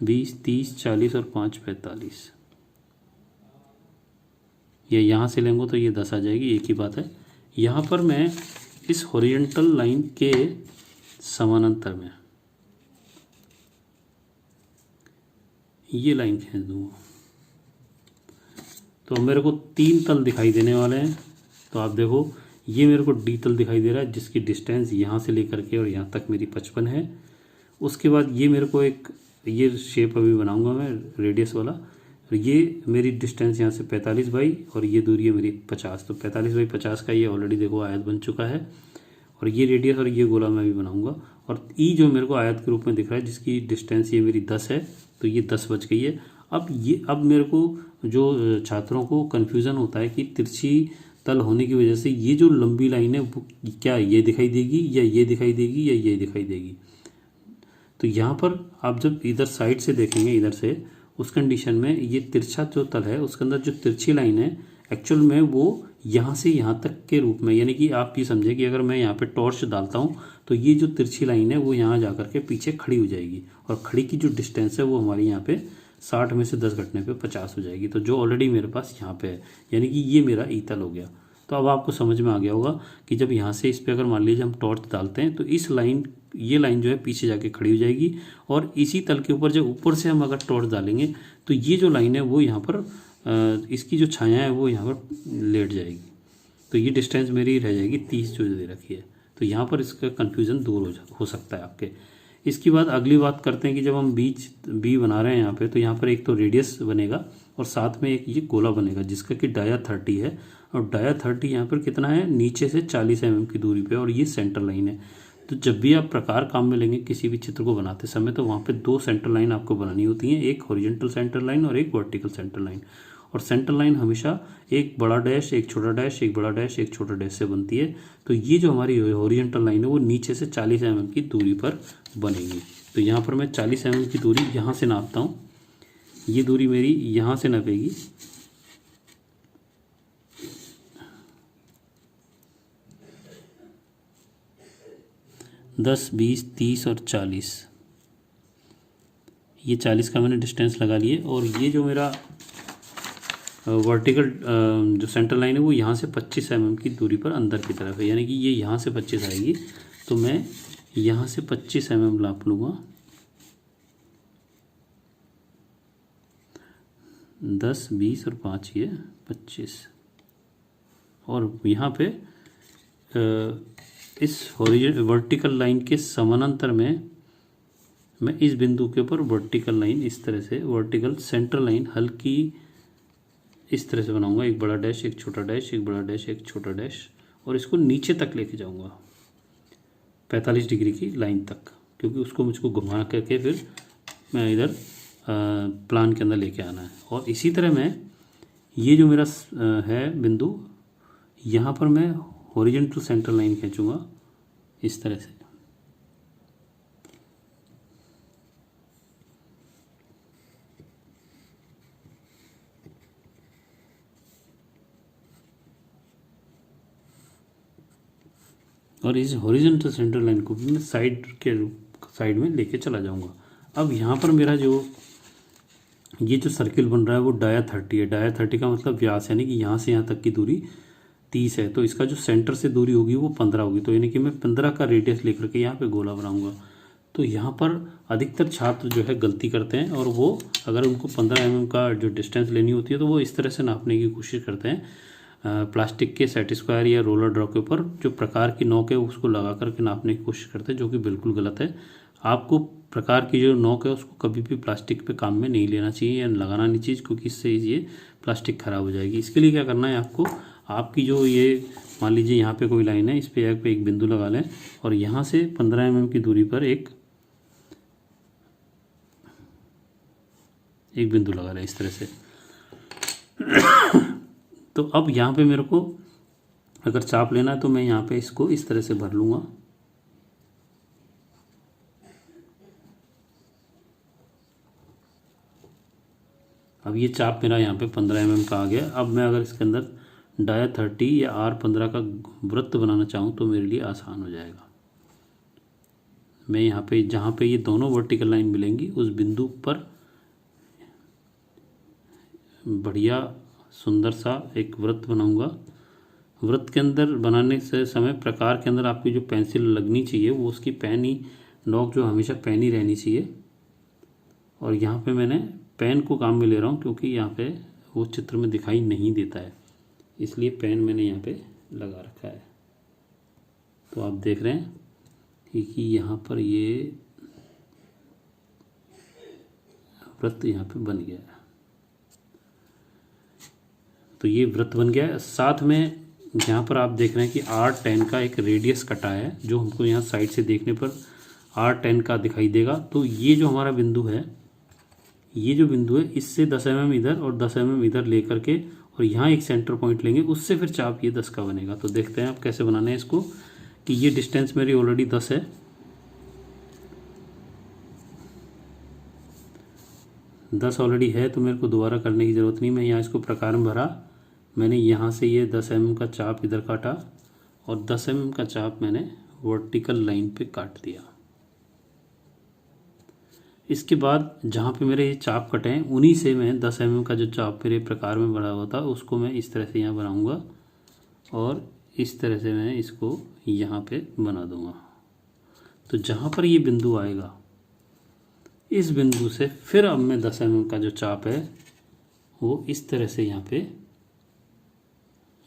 A: 20, 30, 40 और 5 45, ये यहाँ से लेंगे तो ये 10 आ जाएगी, एक ही बात है। यहाँ पर मैं इस हॉरिजॉन्टल लाइन के समानांतर में ये लाइन खींच दूँगा तो मेरे को 3 तल दिखाई देने वाले हैं। तो आप देखो ये मेरे को डी तल दिखाई दे रहा है, जिसकी डिस्टेंस यहाँ से लेकर के और यहाँ तक मेरी 55 है। उसके बाद ये मेरे को एक ये शेप अभी बनाऊंगा मैं रेडियस वाला, और ये मेरी डिस्टेंस यहाँ से 45 बाई और ये दूरी है मेरी 50। तो 45 बाई 50 का ये ऑलरेडी देखो आयत बन चुका है। और ये रेडियस और ये गोला मैं भी बनाऊंगा। और ई जो मेरे को आयत के रूप में दिख रहा है, जिसकी डिस्टेंस ये मेरी 10 है, तो ये 10 बच गई है। अब मेरे को जो छात्रों को कन्फ्यूज़न होता है कि तिरछी तल होने की वजह से ये जो लंबी लाइन है वो क्या ये दिखाई देगी या ये दिखाई देगी या ये दिखाई देगी। तो यहाँ पर आप जब इधर साइड से देखेंगे, इधर से, उस कंडीशन में ये तिरछा जो तल है उसके अंदर जो तिरछी लाइन है एक्चुअल में वो यहाँ से यहाँ तक के रूप में, यानी कि आप ये समझे कि अगर मैं यहाँ पे टॉर्च डालता हूँ तो ये जो तिरछी लाइन है वो यहाँ जा कर के पीछे खड़ी हो जाएगी, और खड़ी की जो डिस्टेंस है वो हमारी यहाँ पे 60 में से 10 घटने पे 50 हो जाएगी, तो जो ऑलरेडी मेरे पास यहाँ पे है, यानी कि ये मेरा ईतल हो गया। तो अब आपको समझ में आ गया होगा कि जब यहाँ से इस पर अगर मान लीजिए हम टॉर्च डालते हैं तो इस लाइन, ये लाइन जो है पीछे जाके खड़ी हो जाएगी, और इसी तल के ऊपर जब ऊपर से हम अगर टॉर्च डालेंगे तो ये जो लाइन है वो यहाँ पर इसकी जो छाया है वो यहाँ पर लेट जाएगी। तो ये डिस्टेंस मेरी रह जाएगी 30 जो दे रखी है। तो यहाँ पर इसका कन्फ्यूज़न दूर हो सकता है आपके। इसके बाद अगली बात करते हैं कि जब हम बी बना रहे हैं यहाँ पे, तो यहाँ पर एक तो रेडियस बनेगा और साथ में एक ये गोला बनेगा जिसका कि डाया 30 है, और डाया 30 यहाँ पर कितना है, नीचे से 40 mm की दूरी पे, और ये सेंटर लाइन है। तो जब भी आप प्रकार काम में लेंगे किसी भी चित्र को बनाते समय, तो वहाँ पे 2 सेंटर लाइन आपको बनानी होती हैं, एक हॉरिजॉन्टल सेंटर लाइन और एक वर्टिकल सेंटर लाइन। और सेंटर लाइन हमेशा एक बड़ा डैश, एक छोटा डैश, एक बड़ा डैश, एक छोटा डैश से बनती है। तो ये जो हमारी हॉरिजॉन्टल लाइन है वो नीचे से 40 mm की दूरी पर बनेगी। तो यहाँ पर मैं 40 mm की दूरी यहाँ से नापता हूँ, ये दूरी मेरी यहाँ से नापेगी, दस, 20, 30 और 40, ये 40 का मैंने डिस्टेंस लगा लिए। और ये जो मेरा वर्टिकल जो सेंटर लाइन है वो यहाँ से 25 mm की दूरी पर अंदर की तरफ है, यानी कि ये यहाँ से 25 आएगी, तो मैं यहाँ से 25 mm नाप लूँगा, 10, 20 और 5 ये 25। और यहाँ पे इस वर्टिकल लाइन के समानांतर में मैं इस बिंदु के ऊपर वर्टिकल लाइन इस तरह से, वर्टिकल सेंटर लाइन हल्की इस तरह से बनाऊंगा, एक बड़ा डैश, एक छोटा डैश, एक बड़ा डैश, एक छोटा डैश, और इसको नीचे तक लेके जाऊंगा 45 डिग्री की लाइन तक, क्योंकि उसको मुझको घुमा करके फिर मैं इधर प्लान के अंदर लेके आना है। और इसी तरह मैं ये जो मेरा है बिंदु, यहाँ पर मैं हॉरिजॉन्टल सेंटर लाइन खींचूंगा इस तरह से, और इस हॉरिजॉन्टल सेंटर लाइन को भी मैं साइड में लेके चला जाऊंगा। अब यहाँ पर मेरा जो ये जो सर्किल बन रहा है वो डाया 30 है। डाया 30 का मतलब व्यास, यानी कि यहाँ से यहाँ तक की दूरी 30 है, तो इसका जो सेंटर से दूरी होगी वो 15 होगी, तो यानी कि मैं 15 का रेडियस लेकर के यहाँ पे गोला बनाऊंगा। तो यहाँ पर अधिकतर छात्र जो है गलती करते हैं, और वो अगर उनको 15 mm का जो डिस्टेंस लेनी होती है तो वो इस तरह से नापने की कोशिश करते हैं, प्लास्टिक के सेट स्क्वायर या रोलर ड्रॉ के ऊपर जो प्रकार की नोक है उसको लगा करके नापने की कोशिश करते हैं, जो कि बिल्कुल गलत है। आपको प्रकार की जो नोक है उसको कभी भी प्लास्टिक पे काम में नहीं लेना चाहिए या लगाना नहीं चाहिए, क्योंकि इससे ये प्लास्टिक ख़राब हो जाएगी। इसके लिए क्या करना है आपको, आपकी जो ये मान लीजिए यहाँ पे कोई लाइन है, इस पे एक बिंदु लगा लें, और यहाँ से 15 mm की दूरी पर एक बिंदु लगा लें इस तरह से। तो अब यहाँ पे मेरे को अगर चाप लेना है तो मैं यहाँ पे इसको इस तरह से भर लूँगा, अब ये चाप मेरा यहाँ पे 15 mm का आ गया। अब मैं अगर इसके अंदर डाया 30 या R15 का वृत्त बनाना चाहूँ तो मेरे लिए आसान हो जाएगा। मैं यहाँ पे जहाँ पे ये दोनों वर्टिकल लाइन मिलेंगी उस बिंदु पर बढ़िया सुंदर सा एक वृत्त बनाऊंगा। वृत्त के अंदर बनाने से समय प्रकार के अंदर आपकी जो पेंसिल लगनी चाहिए वो उसकी पैनी नोक जो हमेशा पैनी रहनी चाहिए। और यहाँ पे मैंने पेन को काम में ले रहा हूँ, क्योंकि यहाँ पे वो चित्र में दिखाई नहीं देता है, इसलिए पेन मैंने यहाँ पे लगा रखा है। तो आप देख रहे हैं कि यहाँ पर ये वृत्त यहाँ पे बन गया है। तो ये वृत्त बन गया है। साथ में यहाँ पर आप देख रहे हैं कि R10 का एक रेडियस कटा है, जो हमको यहाँ साइड से देखने पर R10 का दिखाई देगा। तो ये जो हमारा बिंदु है, ये जो बिंदु है, इससे 10 mm इधर और 10 mm इधर लेकर के और यहाँ एक सेंटर पॉइंट लेंगे, उससे फिर चाप ये 10 का बनेगा। तो देखते हैं आप कैसे बनाना है इसको, कि ये डिस्टेंस मेरी ऑलरेडी 10 है, 10 ऑलरेडी है, तो मेरे को दोबारा करने की ज़रूरत नहीं। मैं यहाँ इसको प्रकार में भरा, मैंने यहाँ से ये 10 mm का चाप इधर काटा और 10 mm का चाप मैंने वर्टिकल लाइन पे काट दिया। इसके बाद जहाँ पे मेरे ये चाप कटे हैं उन्हीं से मैं 10 mm का जो चाप मेरे प्रकार में बना हुआ था उसको मैं इस तरह से यहाँ बनाऊँगा और इस तरह से मैं इसको यहाँ पे बना दूँगा। तो जहाँ पर ये बिंदु आएगा इस बिंदु से फिर अब मैं 10 mm का जो चाप है वो इस तरह से यहाँ पे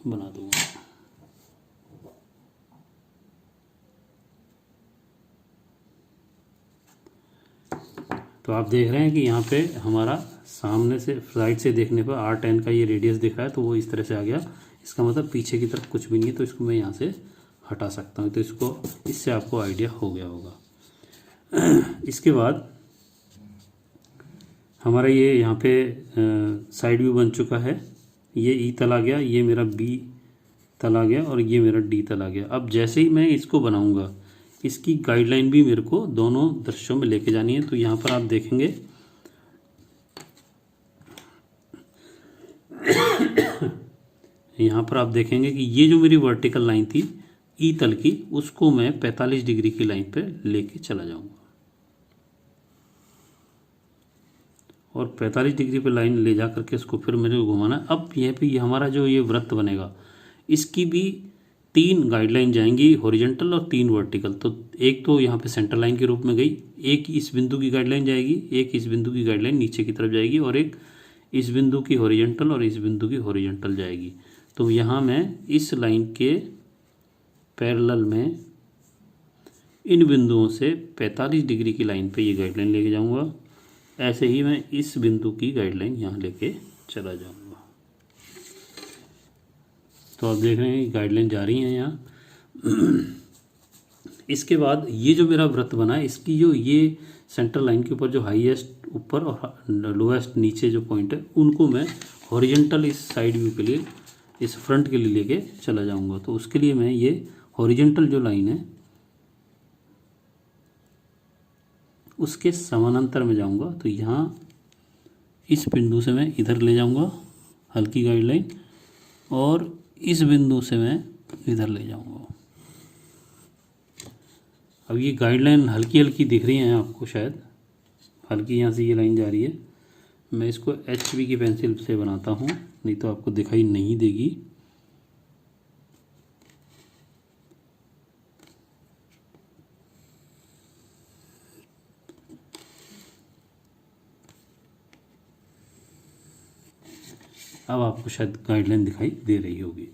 A: बना दूँगा। तो आप देख रहे हैं कि यहाँ पे हमारा सामने से साइड से देखने पर R10 का ये रेडियस दिख रहा है, तो वो इस तरह से आ गया। इसका मतलब पीछे की तरफ कुछ भी नहीं है, तो इसको मैं यहाँ से हटा सकता हूँ। तो इससे आपको आइडिया हो गया होगा। इसके बाद हमारा ये यहाँ पे साइड व्यू बन चुका है। ये ई तल आ गया, ये मेरा बी तल आ गया और ये मेरा डी तल आ गया। अब जैसे ही मैं इसको बनाऊँगा इसकी गाइडलाइन भी मेरे को दोनों दृश्यों में लेके जानी है। तो यहाँ पर आप देखेंगे यहाँ पर आप देखेंगे कि ये जो मेरी वर्टिकल लाइन थी ई तल की, उसको मैं 45 डिग्री की लाइन पे लेके चला जाऊंगा और 45 डिग्री पे लाइन ले जा करके इसको फिर मेरे को घुमाना है। अब यह पे हमारा जो ये वृत्त बनेगा इसकी भी 3 गाइडलाइन जाएंगी हॉरिजॉन्टल और 3 वर्टिकल। तो एक तो यहाँ पे सेंटर लाइन के रूप में गई, एक इस बिंदु की गाइडलाइन जाएगी, एक इस बिंदु की गाइडलाइन नीचे की तरफ जाएगी और एक इस बिंदु की हॉरिजॉन्टल और इस बिंदु की हॉरिजॉन्टल जाएगी। तो यहाँ मैं इस लाइन के पैरेलल में इन बिंदुओं से 45 डिग्री की लाइन पे ये गाइडलाइन लेके जाऊँगा। ऐसे ही मैं इस बिंदु की गाइडलाइन यहाँ लेके चला जाऊँगा। तो आप देख रहे हैं गाइडलाइन जा रही हैं यहाँ। इसके बाद ये जो मेरा वृत्त बना है इसकी जो ये सेंटर लाइन के ऊपर जो हाईएस्ट ऊपर और लोएस्ट नीचे जो पॉइंट है उनको मैं हॉरिजॉन्टल इस साइड व्यू के लिए, इस फ्रंट के लिए लेके चला जाऊंगा। तो उसके लिए मैं ये हॉरिजॉन्टल जो लाइन है उसके समानांतर में जाऊंगा। तो यहाँ इस बिंदु से मैं इधर ले जाऊंगा हल्की गाइडलाइन और इस बिंदु से मैं इधर ले जाऊंगा। अब ये गाइडलाइन हल्की हल्की दिख रही हैं आपको, शायद हल्की यहाँ से ये लाइन जा रही है। मैं इसको HB की पेंसिल से बनाता हूँ, नहीं तो आपको दिखाई नहीं देगी। अब आपको शायद गाइडलाइन दिखाई दे रही होगी।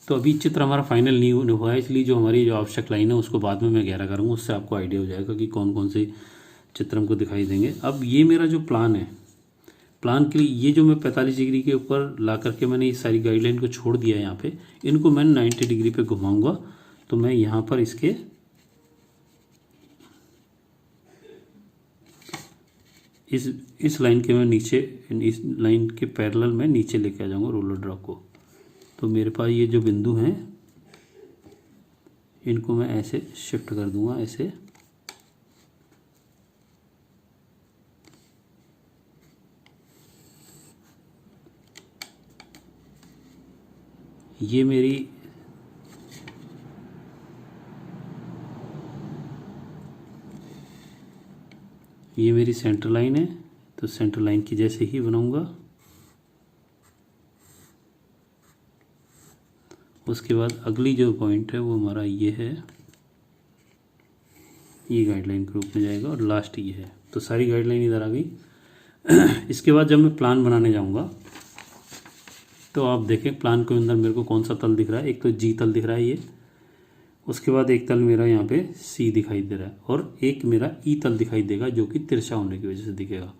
A: तो अभी चित्र हमारा फाइनल नहीं हुआ है, इसलिए जो हमारी जो आवश्यक लाइन है उसको बाद में मैं गहरा करूँगा, उससे आपको आइडिया हो जाएगा कि कौन कौन से चित्र हमको दिखाई देंगे। अब ये मेरा जो प्लान है, प्लान के लिए ये जो मैं 45 डिग्री के ऊपर ला करके मैंने ये सारी गाइडलाइन को छोड़ दिया है यहाँ पे, इनको मैं 90 डिग्री पे घुमाऊँगा। तो मैं यहाँ पर इसके इस लाइन के मैं नीचे, इस लाइन के पैरेलल में नीचे लेके आ जाऊँगा रोलर ड्रॉ को। तो मेरे पास ये जो बिंदु हैं इनको मैं ऐसे शिफ्ट कर दूंगा, ऐसे। ये मेरी सेंटर लाइन है, तो सेंटर लाइन की जैसे ही बनाऊंगा। उसके बाद अगली जो पॉइंट है वो हमारा ये है, ये गाइडलाइन के रूप में जाएगा और लास्ट ये है। तो सारी गाइडलाइन इधर आ गई। इसके बाद जब मैं प्लान बनाने जाऊंगा तो आप देखें प्लान के अंदर मेरे को कौन सा तल दिख रहा है। एक तो जी तल दिख रहा है ये, उसके बाद एक तल मेरा यहाँ पे सी दिखाई दे रहा है और एक मेरा ई तल दिखाई देगा जो कि तिरछा होने की वजह से दिखेगा।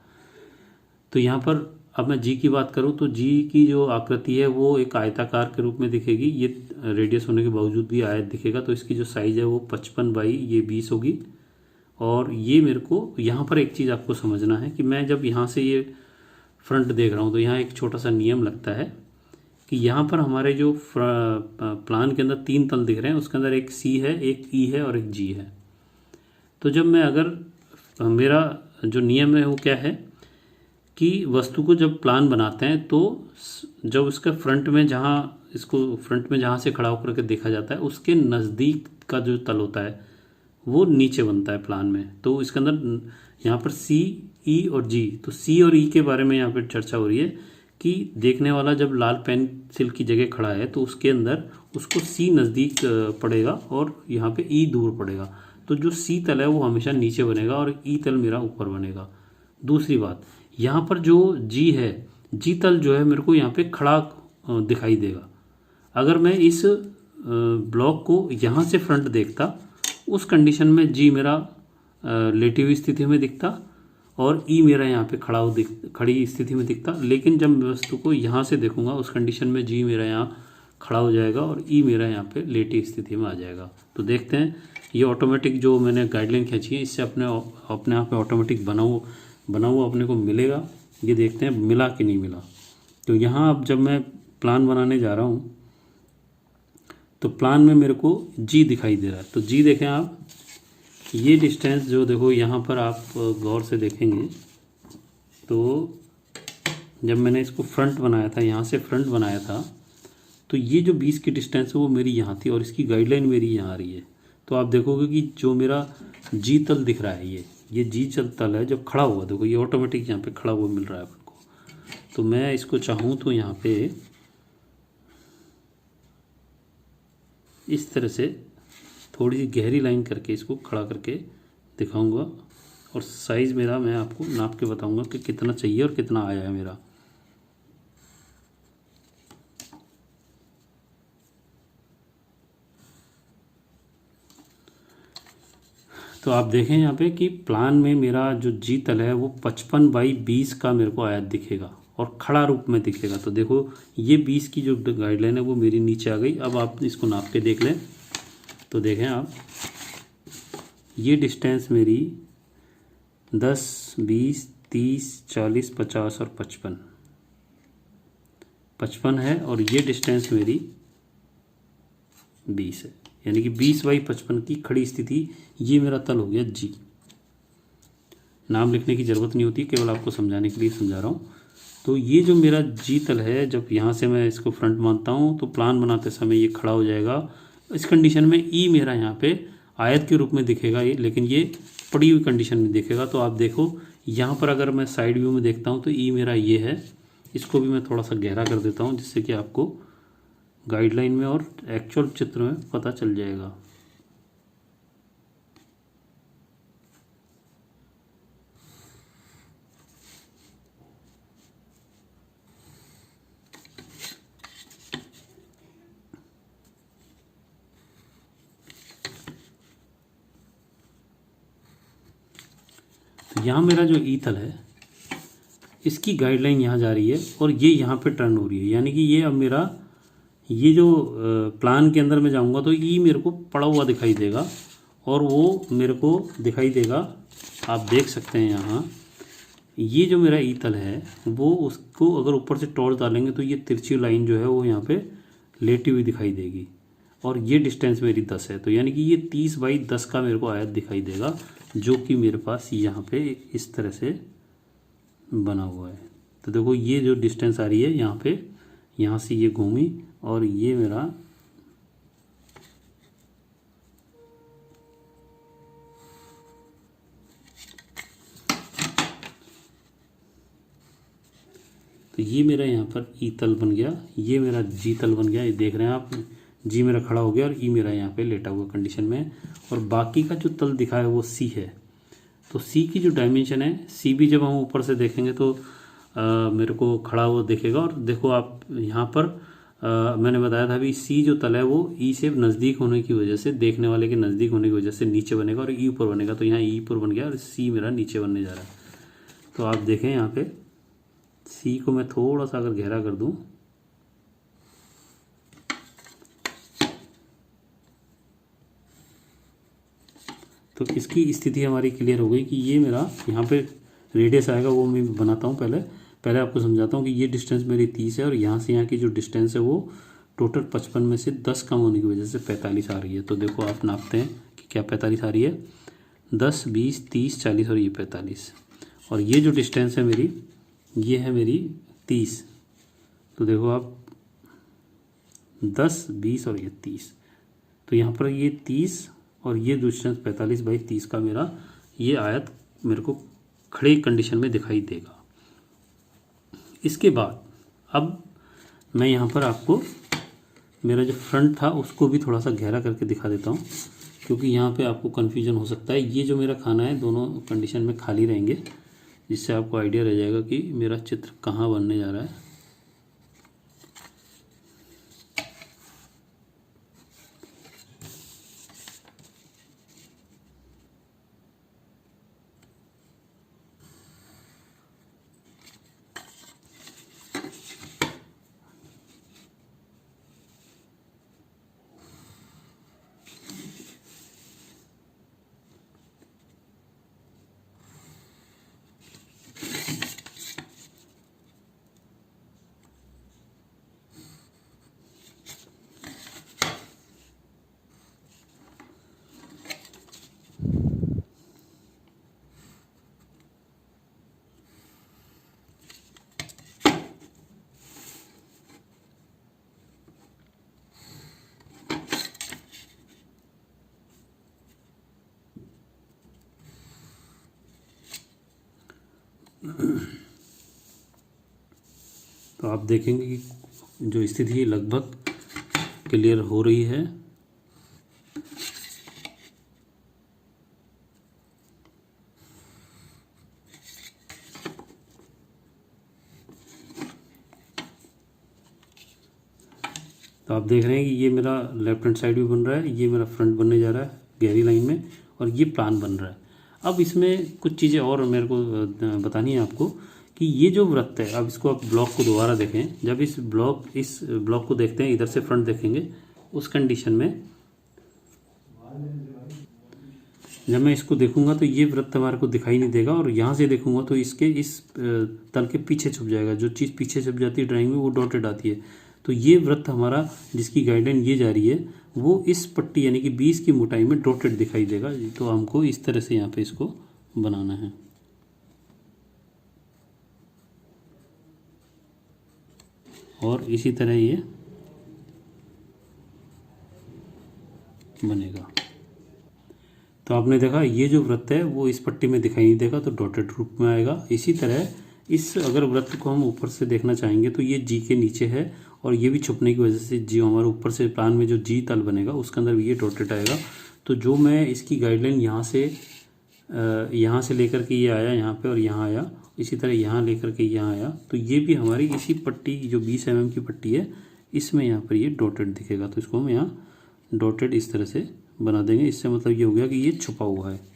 A: तो यहाँ पर अब मैं जी की बात करूँ तो जी की जो आकृति है वो एक आयताकार के रूप में दिखेगी। ये रेडियस होने के बावजूद भी आयत दिखेगा। तो इसकी जो साइज़ है वो 55 बाई ये 20 होगी। और ये मेरे को यहाँ पर एक चीज़ आपको समझना है कि मैं जब यहाँ से ये फ्रंट देख रहा हूँ तो यहाँ एक छोटा सा नियम लगता है कि यहाँ पर हमारे जो प्लान के अंदर 3 तल दिख रहे हैं उसके अंदर एक सी है, एक ई है और एक जी है। तो जब मैं अगर मेरा जो नियम है वो क्या है कि वस्तु को जब प्लान बनाते हैं तो जब उसका फ्रंट में जहाँ से खड़ा होकर के देखा जाता है उसके नज़दीक का जो तल होता है वो नीचे बनता है प्लान में। तो इसके अंदर यहाँ पर सी, ई और जी, तो सी और ई के बारे में यहाँ पर चर्चा हो रही है कि देखने वाला जब लाल पेंसिल की जगह खड़ा है तो उसके अंदर उसको सी नज़दीक पड़ेगा और यहाँ पे ई दूर पड़ेगा। तो जो सी तल है वो हमेशा नीचे बनेगा और ई तल मेरा ऊपर बनेगा। दूसरी बात, यहाँ पर जो जी है, जी तल जो है मेरे को यहाँ पे खड़ा दिखाई देगा। अगर मैं इस ब्लॉक को यहाँ से फ्रंट देखता, उस कंडीशन में जी मेरा लेटी हुई स्थिति में दिखता और ई मेरा यहाँ पे खड़ी स्थिति में दिखता। लेकिन जब मैं वस्तु को यहाँ से देखूंगा उस कंडीशन में जी मेरा यहाँ खड़ा हो जाएगा और ई मेरा यहाँ पे लेटी स्थिति में आ जाएगा। तो देखते हैं ये ऑटोमेटिक जो मैंने गाइडलाइन खींची है इससे अपने आप में ऑटोमेटिक बना हुआ अपने को मिलेगा। ये देखते हैं मिला कि नहीं मिला। तो यहाँ अब जब मैं प्लान बनाने जा रहा हूँ तो प्लान में मेरे को जी दिखाई दे रहा है। तो जी देखें आप, ये डिस्टेंस जो देखो यहाँ पर आप गौर से देखेंगे तो जब मैंने इसको फ्रंट बनाया था, यहाँ से फ्रंट बनाया था, तो ये जो 20 की डिस्टेंस है वो मेरी यहाँ थी और इसकी गाइडलाइन मेरी यहाँ आ रही है। तो आप देखोगे कि जो मेरा जी तल दिख रहा है ये जी तल है जब खड़ा हुआ, देखो ये ऑटोमेटिक यहाँ पे खड़ा हुआ मिल रहा है अपन को। तो मैं इसको चाहूँ तो यहाँ पे इस तरह से थोड़ी सी गहरी लाइन करके इसको खड़ा करके दिखाऊंगा और साइज़ मेरा मैं आपको नाप के बताऊंगा कि कितना चाहिए और कितना आया है मेरा। तो आप देखें यहाँ पे कि प्लान में मेरा जो जी तल है वो 55/20 का मेरे को आयत दिखेगा और खड़ा रूप में दिखेगा। तो देखो ये 20 की जो गाइडलाइन है वो मेरी नीचे आ गई। अब आप इसको नाप के देख लें तो देखें आप, ये डिस्टेंस मेरी 10, 20, 30, 40, 50 और 55 है और ये डिस्टेंस मेरी 20 है, यानी कि 20/55 की खड़ी स्थिति, ये मेरा तल हो गया जी। नाम लिखने की ज़रूरत नहीं होती, केवल आपको समझाने के लिए समझा रहा हूँ। तो ये जो मेरा जी तल है, जब यहाँ से मैं इसको फ्रंट मानता हूँ तो प्लान बनाते समय ये खड़ा हो जाएगा। इस कंडीशन में ई मेरा यहाँ पे आयत के रूप में दिखेगा ये, लेकिन ये पड़ी हुई कंडीशन में दिखेगा। तो आप देखो यहाँ पर अगर मैं साइड व्यू में देखता हूँ तो ई मेरा ये है। इसको भी मैं थोड़ा सा गहरा कर देता हूँ जिससे कि आपको गाइडलाइन में और एक्चुअल चित्र में पता चल जाएगा। तो यहाँ मेरा जो ई तल है इसकी गाइडलाइन यहाँ जा रही है और ये यहाँ पे टर्न हो रही है, यानी कि ये अब मेरा ये जो प्लान के अंदर मैं जाऊँगा तो ई मेरे को पड़ा हुआ दिखाई देगा और वो मेरे को दिखाई देगा। आप देख सकते हैं यहाँ ये जो मेरा ई तल है वो उसको अगर ऊपर से टॉर्च डालेंगे तो ये तिरछी लाइन जो है वो यहाँ पे लेटी हुई दिखाई देगी और ये डिस्टेंस मेरी 10 है। तो यानी कि ये 30/10 का मेरे को आयत दिखाई देगा जो कि मेरे पास यहाँ पे इस तरह से बना हुआ है। तो देखो ये जो डिस्टेंस आ रही है यहाँ पे, यहाँ से ये घूमी और ये मेरा तो ये मेरा यहाँ पर ई तल बन गया, ये मेरा जी तल बन गया। ये देख रहे हैं आप, जी मेरा खड़ा हो गया और ई मेरा यहाँ पे लेटा हुआ कंडीशन में। और बाकी का जो तल दिखा है वो सी है। तो सी की जो डायमेंशन है, सी भी जब हम ऊपर से देखेंगे तो मेरे को खड़ा हुआ दिखेगा। और देखो आप यहाँ पर मैंने बताया था अभी सी जो तल है वो ई से नज़दीक होने की वजह से, देखने वाले के नज़दीक होने की वजह से नीचे बनेगा और ई ऊपर बनेगा। तो यहाँ ई ऊपर बन गया और सी मेरा नीचे बनने जा रहा है। तो आप देखें यहाँ पे सी को मैं थोड़ा सा अगर गहरा कर दूँ तो इसकी स्थिति हमारी क्लियर हो गई कि ये मेरा यहाँ पे रेडियस आएगा वो मैं बनाता हूँ। पहले आपको समझाता हूँ कि ये डिस्टेंस मेरी 30 है और यहाँ से यहाँ की जो डिस्टेंस है वो टोटल 55 में से 10 कम होने की वजह से 45 आ रही है। तो देखो आप नापते हैं कि क्या 45 आ रही है, 10, 20, 30, 40 और ये 45। और ये जो डिस्टेंस है मेरी ये है मेरी 30, तो देखो आप 10, 20 और ये 30, तो यहाँ पर ये 30 और ये डिस्टेंस 45/30 का मेरा ये आयत मेरे को खड़े कंडीशन में दिखाई देगा। इसके बाद अब मैं यहाँ पर आपको मेरा जो फ्रंट था उसको भी थोड़ा सा गहरा करके दिखा देता हूँ, क्योंकि यहाँ पे आपको कन्फ्यूजन हो सकता है। ये जो मेरा खाना है दोनों कंडीशन में खाली रहेंगे, जिससे आपको आइडिया रह जाएगा कि मेरा चित्र कहाँ बनने जा रहा है। तो आप देखेंगे कि जो स्थिति लगभग क्लियर हो रही है। तो आप देख रहे हैं कि ये मेरा लेफ्ट हैंड साइड भी बन रहा है, ये मेरा फ्रंट बनने जा रहा है गहरी लाइन में, और ये प्लान बन रहा है। अब इसमें कुछ चीज़ें और मेरे को बतानी है आपको कि ये जो वृत्त है, अब इसको आप ब्लॉक को दोबारा देखें। जब इस ब्लॉक को देखते हैं, इधर से फ्रंट देखेंगे, उस कंडीशन में जब मैं इसको देखूंगा तो ये वृत्त हमारे को दिखाई नहीं देगा, और यहाँ से देखूंगा तो इसके इस तल के पीछे छुप जाएगा। जो चीज़ पीछे छुप जाती है ड्राइंग में वो डॉटेड आती है। तो ये वृत्त हमारा जिसकी गाइडलाइन ये जा रही है वो इस पट्टी यानी कि 20 की मोटाई में डॉटेड दिखाई देगा। तो हमको इस तरह से यहाँ पे इसको बनाना है। और इसी तरह ये बनेगा। तो आपने देखा ये जो वृत्त है वो इस पट्टी में दिखाई नहीं देगा, तो डॉटेड रूप में आएगा। इसी तरह इस अगर वृत्त को हम ऊपर से देखना चाहेंगे तो ये जी के नीचे है, और ये भी छुपने की वजह से जी हमारे ऊपर से प्लान में जो जी तल बनेगा उसके अंदर भी ये डॉटेड आएगा। तो जो मैं इसकी गाइडलाइन यहाँ से लेकर के ये आया यहाँ पे और यहाँ आया, इसी तरह यहाँ लेकर के यहाँ आया, तो ये भी हमारी इसी पट्टी जो 20 mm की पट्टी है इसमें यहाँ पर ये डॉटेड दिखेगा। तो इसको हम यहाँ डॉटेड इस तरह से बना देंगे। इससे मतलब ये हो गया कि ये छुपा हुआ है।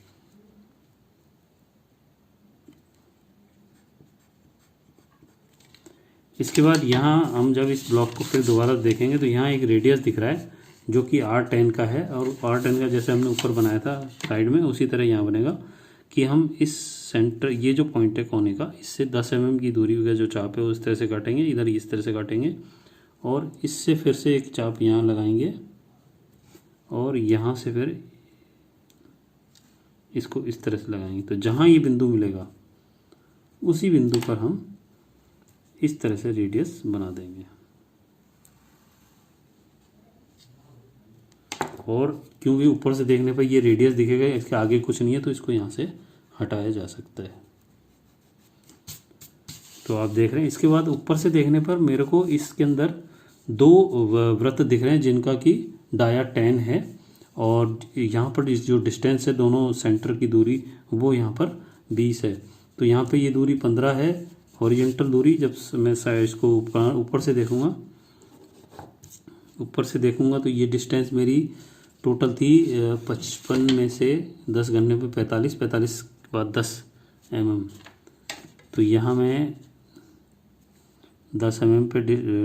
A: इसके बाद यहाँ हम जब इस ब्लॉक को फिर दोबारा देखेंगे तो यहाँ एक रेडियस दिख रहा है जो कि R10 का है, और R10 का जैसे हमने ऊपर बनाया था साइड में उसी तरह यहाँ बनेगा कि हम इस सेंटर ये जो पॉइंट है कोने का, इससे 10 mm की दूरी का जो चाप है उस तरह से काटेंगे, इधर इस तरह से काटेंगे, और इससे फिर से एक चाप यहाँ लगाएंगे, और यहाँ से फिर इसको इस तरह से लगाएंगे। तो जहाँ ये बिंदु मिलेगा उसी बिंदु पर हम इस तरह से रेडियस बना देंगे। और क्योंकि ऊपर से देखने पर ये रेडियस दिखेगा, इसके आगे कुछ नहीं है, तो इसको यहाँ से हटाया जा सकता है। तो आप देख रहे हैं। इसके बाद ऊपर से देखने पर मेरे को इसके अंदर दो वृत्त दिख रहे हैं जिनका कि डाया 10 है, और यहाँ पर जो डिस्टेंस है दोनों सेंटर की दूरी वो यहाँ पर 20 है। तो यहाँ पे ये दूरी 15 है हॉरिजॉन्टल दूरी। जब मैं इसको ऊपर से देखूंगा तो ये डिस्टेंस मेरी टोटल थी 55 में से 10 गणने पे 45 के बाद 10 mm। तो यहाँ मैं 10 mm पे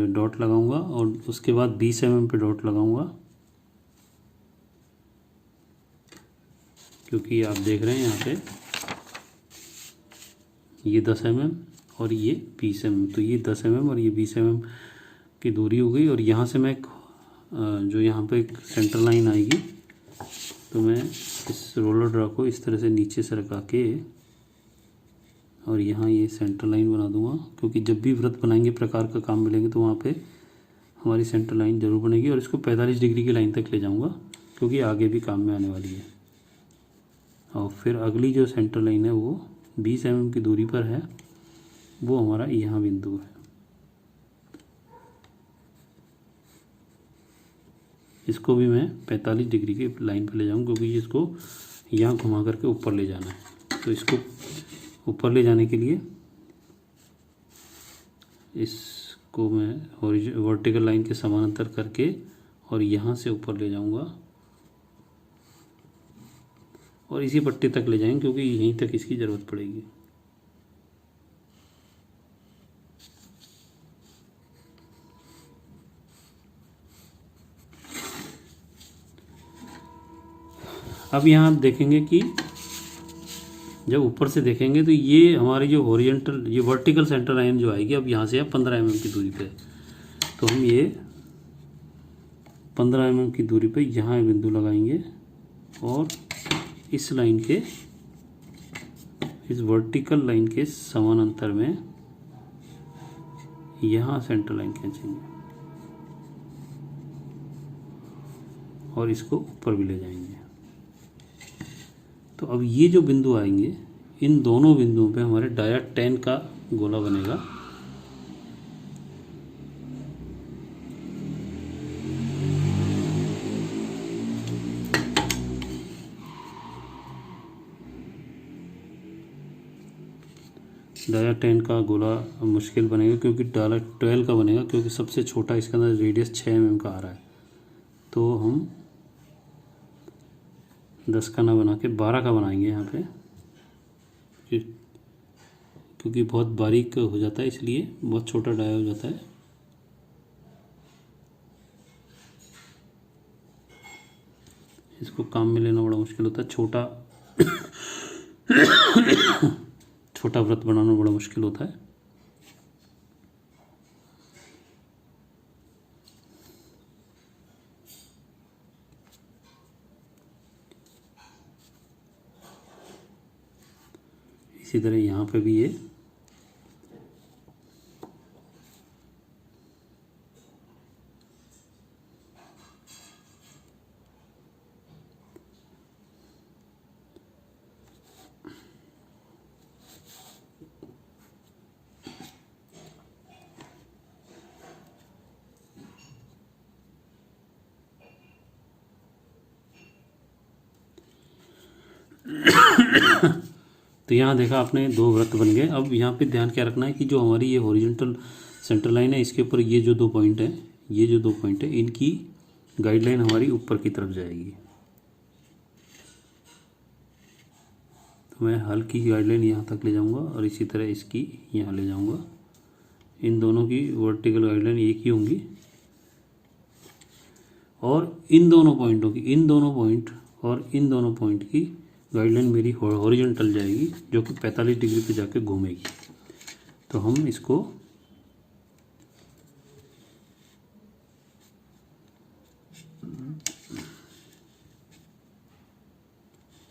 A: डॉट लगाऊंगा और उसके बाद 20 mm पे डॉट लगाऊंगा, क्योंकि आप देख रहे हैं यहाँ पे ये 10 mm और ये 20 mm। तो ये 10 mm और ये 20 mm की दूरी हो गई। और यहाँ से मैं जो यहाँ पे एक सेंटर लाइन आएगी, तो मैं इस रोलर ड्रा को इस तरह से नीचे से रखा के और यहाँ ये सेंटर लाइन बना दूंगा, क्योंकि जब भी वृत्त बनाएंगे प्रकार का काम मिलेंगे तो वहाँ पे हमारी सेंटर लाइन जरूर बनेगी। और इसको 45 डिग्री की लाइन तक ले जाऊंगा, क्योंकि आगे भी काम में आने वाली है। और फिर अगली जो सेंटर लाइन है वो 20 mm की दूरी पर है, वो हमारा यहाँ बिंदु है। इसको भी मैं 45 डिग्री की लाइन पर ले जाऊँ, क्योंकि इसको यहाँ घुमा करके ऊपर ले जाना है। तो इसको ऊपर ले जाने के लिए इसको मैं वर्टिकल लाइन के समानांतर करके और यहाँ से ऊपर ले जाऊँगा और इसी पट्टी तक ले जाएंगे, क्योंकि यहीं तक इसकी ज़रूरत पड़ेगी। अब यहाँ आप देखेंगे कि जब ऊपर से देखेंगे तो ये हमारी जो हॉरिजॉन्टल, ये वर्टिकल सेंटर लाइन जो आएगी, अब यहाँ से 15 mm की दूरी पे, तो हम ये 15 mm की दूरी पे यहाँ बिंदु लगाएंगे और इस लाइन के, इस वर्टिकल लाइन के समानांतर में यहाँ सेंटर लाइन खींचेंगे और इसको ऊपर भी ले जाएंगे। तो अब ये जो बिंदु आएंगे, इन दोनों बिंदुओं पे हमारे डाया 10 का गोला बनेगा। डाया 10 का गोला मुश्किल बनेगा, क्योंकि डाया 12 का बनेगा, क्योंकि सबसे छोटा इसके अंदर रेडियस 6 mm का आ रहा है। तो हम 10 का ना बना के 12 का बनाएंगे यहाँ पे, क्योंकि बहुत बारीक हो जाता है, इसलिए बहुत छोटा डाया हो जाता है। इसको काम में लेना बड़ा मुश्किल होता है, छोटा वृत्त बनाना बड़ा मुश्किल होता है। इसी तरह यहाँ पे भी ये तो यहाँ देखा आपने 2 वृत्त बन गए। अब यहाँ पे ध्यान क्या रखना है कि जो हमारी ये हॉरिजॉन्टल सेंटर लाइन है, इसके ऊपर ये जो 2 पॉइंट हैं, ये जो 2 पॉइंट है, इनकी गाइडलाइन हमारी ऊपर की तरफ जाएगी। तो मैं हल्की गाइडलाइन यहाँ तक ले जाऊँगा और इसी तरह इसकी यहाँ ले जाऊँगा। इन दोनों की वर्टिकल गाइडलाइन एक ही होंगी और इन दोनों पॉइंटों की, इन दोनों पॉइंट और इन दोनों पॉइंट की गाइडलाइन मेरी हॉरिजॉन्टल जाएगी, जो कि 45 डिग्री पे जाके घूमेगी। तो हम इसको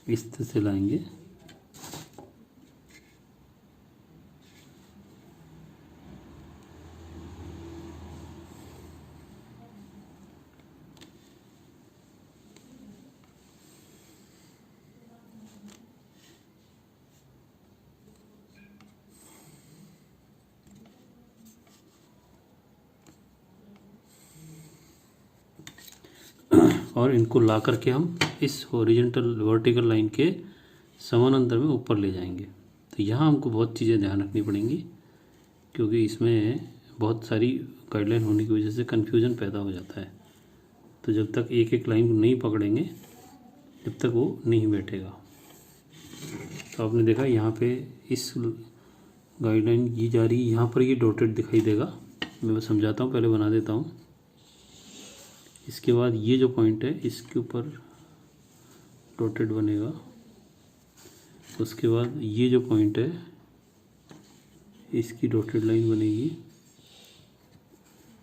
A: इस तरह से लाएंगे। और इनको ला करके हम इस हॉरिजॉन्टल वर्टिकल लाइन के समानांतर में ऊपर ले जाएंगे। तो यहाँ हमको बहुत चीज़ें ध्यान रखनी पड़ेंगी, क्योंकि इसमें बहुत सारी गाइडलाइन होने की वजह से कन्फ्यूज़न पैदा हो जाता है। तो जब तक एक एक लाइन को नहीं पकड़ेंगे जब तक वो नहीं बैठेगा। तो आपने देखा यहाँ पे इस गाइडलाइन ये जा रही है, यहाँ पर ये डॉटेड दिखाई देगा। मैं समझाता हूँ, पहले बना देता हूँ। इसके बाद ये जो पॉइंट है इसके ऊपर डॉटेड बनेगा। उसके बाद ये जो पॉइंट है इसकी डॉटेड लाइन बनेगी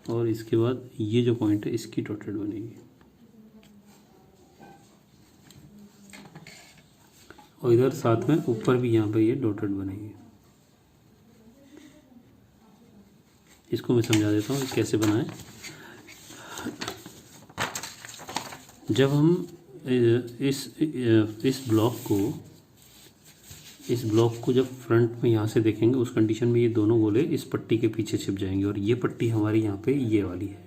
A: और इसके बाद ये जो पॉइंट है इसकी डॉटेड बनेगी और इधर साथ में ऊपर भी यहाँ पे ये डॉटेड बनेगी। इसको मैं समझा देता हूँ कैसे बनाएं। जब हम इस ब्लॉक को जब फ्रंट में यहाँ से देखेंगे उस कंडीशन में ये दोनों गोले इस पट्टी के पीछे छिप जाएंगे और ये पट्टी हमारी यहाँ पे ये वाली है।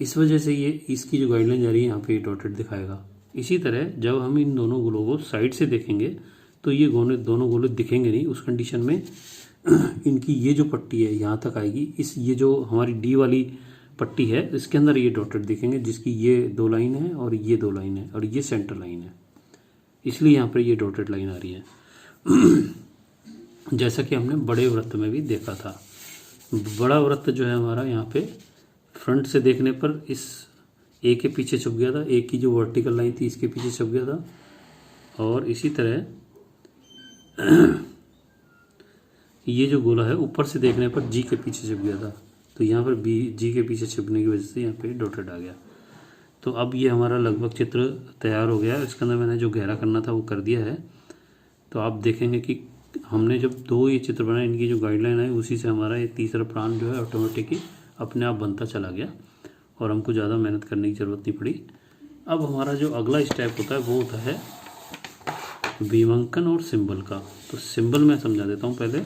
A: इस वजह से ये इसकी जो गाइडलाइन जा रही है यहाँ पे ये डॉटेड दिखाएगा। इसी तरह जब हम इन दोनों गोलों को साइड से देखेंगे तो ये दोनों गोले दिखेंगे नहीं। उस कंडीशन में इनकी ये जो पट्टी है यहाँ तक आएगी। ये जो हमारी डी वाली पट्टी है इसके अंदर ये डॉटेड दिखेंगे, जिसकी ये 2 लाइन है और ये 2 लाइन है और ये सेंटर लाइन है, इसलिए यहाँ पर ये डॉटेड लाइन आ रही है। जैसा कि हमने बड़े वृत्त में भी देखा था। बड़ा वृत्त जो है हमारा यहाँ पे फ्रंट से देखने पर इस ए के पीछे छुप गया था, ए की जो वर्टिकल लाइन थी इसके पीछे छुप गया था। और इसी तरह ये जो गोला है ऊपर से देखने पर जी के पीछे छुप गया था, तो यहाँ पर बी जी के पीछे छिपने की वजह से यहाँ पे डॉटेड आ गया। तो अब ये हमारा लगभग चित्र तैयार हो गया। इसके अंदर मैंने जो गहरा करना था वो कर दिया है। तो आप देखेंगे कि हमने जब 2 ये चित्र बनाए, इनकी जो गाइडलाइन है उसी से हमारा ये तीसरा प्लान जो है ऑटोमेटिकली अपने आप बनता चला गया और हमको ज़्यादा मेहनत करने की ज़रूरत नहीं पड़ी। अब हमारा जो अगला स्टेप होता है वो होता है बीमांकन और सिंबल का। तो सिंबल मैं समझा देता हूँ पहले।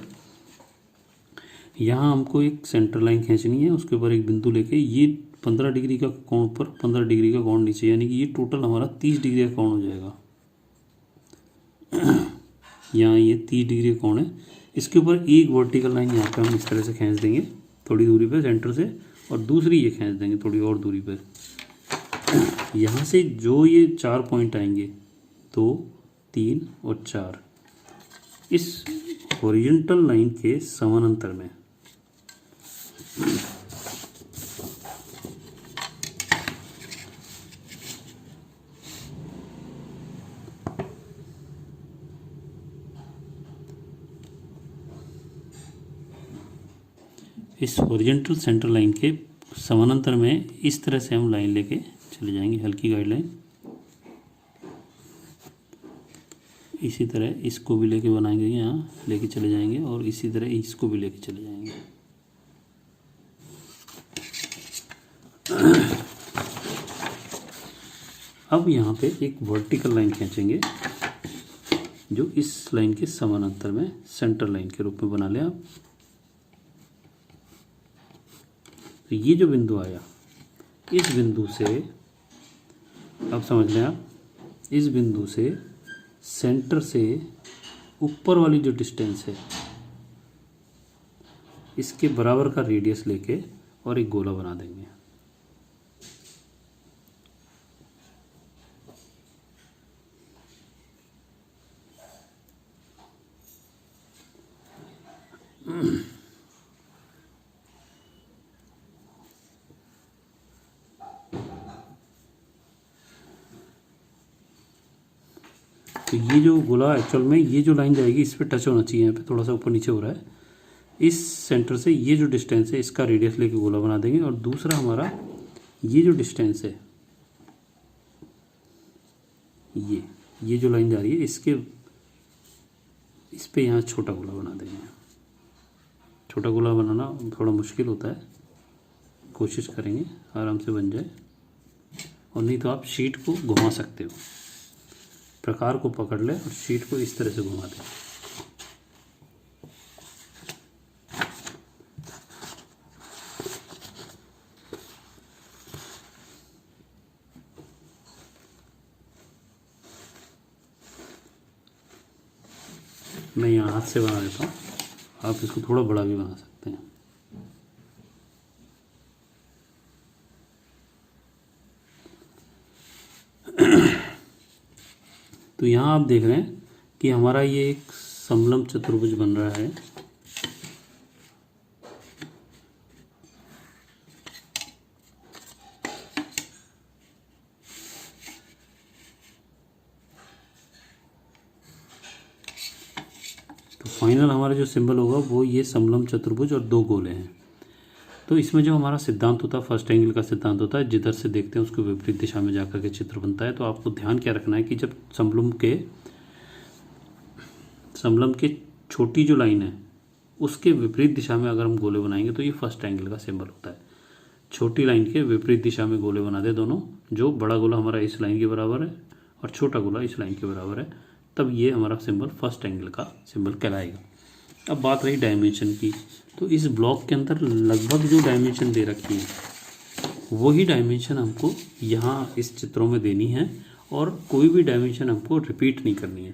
A: यहाँ हमको एक सेंटर लाइन खींचनी है, उसके ऊपर एक बिंदु लेके ये 15 डिग्री का कोण ऊपर 15 डिग्री का कोण नीचे, यानी कि ये टोटल हमारा 30 डिग्री का कोण हो जाएगा। यहाँ ये 30 डिग्री का कोण है। इसके ऊपर एक वर्टिकल लाइन यहाँ पे हम इस तरह से खींच देंगे थोड़ी दूरी पे सेंटर से, और दूसरी ये खींच देंगे थोड़ी और दूरी पे। यहाँ से जो ये 4 पॉइंट आएंगे 2, 3 और 4 इस हॉरिजॉन्टल लाइन के समानांतर में इस हॉरिजॉन्टल सेंटर लाइन के समानांतर में इस तरह से हम लाइन लेके चले जाएंगे, हल्की गाइडलाइन। इसी तरह इसको भी लेके बनाएंगे, यहाँ लेके चले जाएंगे और इसी तरह इसको भी लेके चले जाएंगे। अब यहाँ पे एक वर्टिकल लाइन खींचेंगे जो इस लाइन के समानांतर में सेंटर लाइन के रूप में बना लें आप। तो ये जो बिंदु आया, इस बिंदु से अब समझ लें आप, इस बिंदु से सेंटर से ऊपर वाली जो डिस्टेंस है इसके बराबर का रेडियस लेके और एक गोला बना देंगे। तो ये जो गोला एक्चुअल में ये जो लाइन जाएगी इस पे टच होना चाहिए, यहाँ पे थोड़ा सा ऊपर नीचे हो रहा है। इस सेंटर से ये जो डिस्टेंस है इसका रेडियस लेके गोला बना देंगे, और दूसरा हमारा ये जो डिस्टेंस है ये जो लाइन जा रही है इस पे यहाँ छोटा गोला बना देंगे। छोटा गोला बनाना थोड़ा मुश्किल होता है, कोशिश करेंगे आराम से बन जाए। और नहीं तो आप शीट को घुमा सकते हो, प्रकार को पकड़ ले और शीट को इस तरह से घुमा दें। मैं यहाँ हाथ से बना देता हूँ, आप इसको थोड़ा बड़ा भी बना सकते हैं। तो यहाँ आप देख रहे हैं कि हमारा ये एक समलंब चतुर्भुज बन रहा है। तो फाइनल हमारा जो सिंबल होगा वो ये समलंब चतुर्भुज और 2 गोले हैं। तो इसमें जो हमारा सिद्धांत होता है, फर्स्ट एंगल का सिद्धांत होता है, जिधर से देखते हैं उसको विपरीत दिशा में जाकर के चित्र बनता है। तो आपको ध्यान क्या रखना है कि जब समलंब के छोटी जो लाइन है उसके विपरीत दिशा में अगर हम गोले बनाएंगे तो ये फर्स्ट एंगल का सिंबल होता है। छोटी लाइन के विपरीत दिशा में गोले बना दे दोनों, जो बड़ा गोला हमारा इस लाइन के बराबर है और छोटा गोला इस लाइन के बराबर है, तब ये हमारा सिंबल फर्स्ट एंगल का सिंबल कहलाएगा। अब बात रही डायमेंशन की, तो इस ब्लॉक के अंदर लगभग जो डायमेंशन दे रखी है वही डायमेंशन हमको यहाँ इस चित्रों में देनी है और कोई भी डायमेंशन हमको रिपीट नहीं करनी है।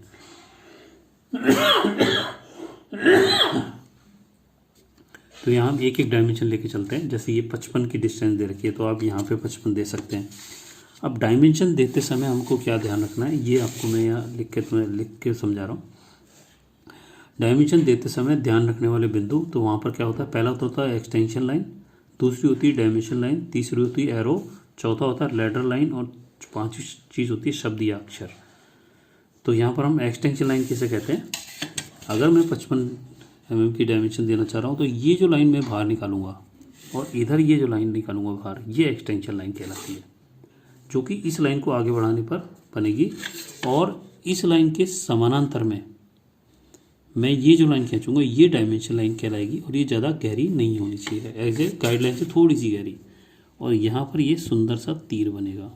A: तो यहाँ हम एक एक डायमेंशन लेके चलते हैं। जैसे ये 55 की डिस्टेंस दे रखी है तो आप यहाँ पे 55 दे सकते हैं। अब डायमेंशन देते समय हमको क्या ध्यान रखना है, ये आपको मैं यहाँ लिख के समझा रहा हूँ। डायमेंशन देते समय ध्यान रखने वाले बिंदु, तो वहाँ पर क्या होता है, पहला तो होता है एक्सटेंशन लाइन, दूसरी होती है डायमेंशन लाइन, तीसरी होती है एरो, चौथा होता है लेडर लाइन और पांचवी चीज़ होती है शब्द या अक्षर। तो यहाँ पर हम एक्सटेंशन लाइन किसे कहते हैं, अगर मैं 55 mm की डायमेंशन देना चाह रहा हूँ तो ये जो लाइन मैं बाहर निकालूंगा और इधर ये जो लाइन निकालूंगा बाहर, ये एक्सटेंशन लाइन कहलाती है, जो कि इस लाइन को आगे बढ़ाने पर बनेगी। और इस लाइन के समानांतर में मैं ये जो लाइन खींचूंगा ये डायमेंशन लाइन कहलाएगी और ये ज़्यादा गहरी नहीं होनी चाहिए, एज ए गाइडलाइन से थोड़ी सी गहरी। और यहाँ पर ये सुंदर सा तीर बनेगा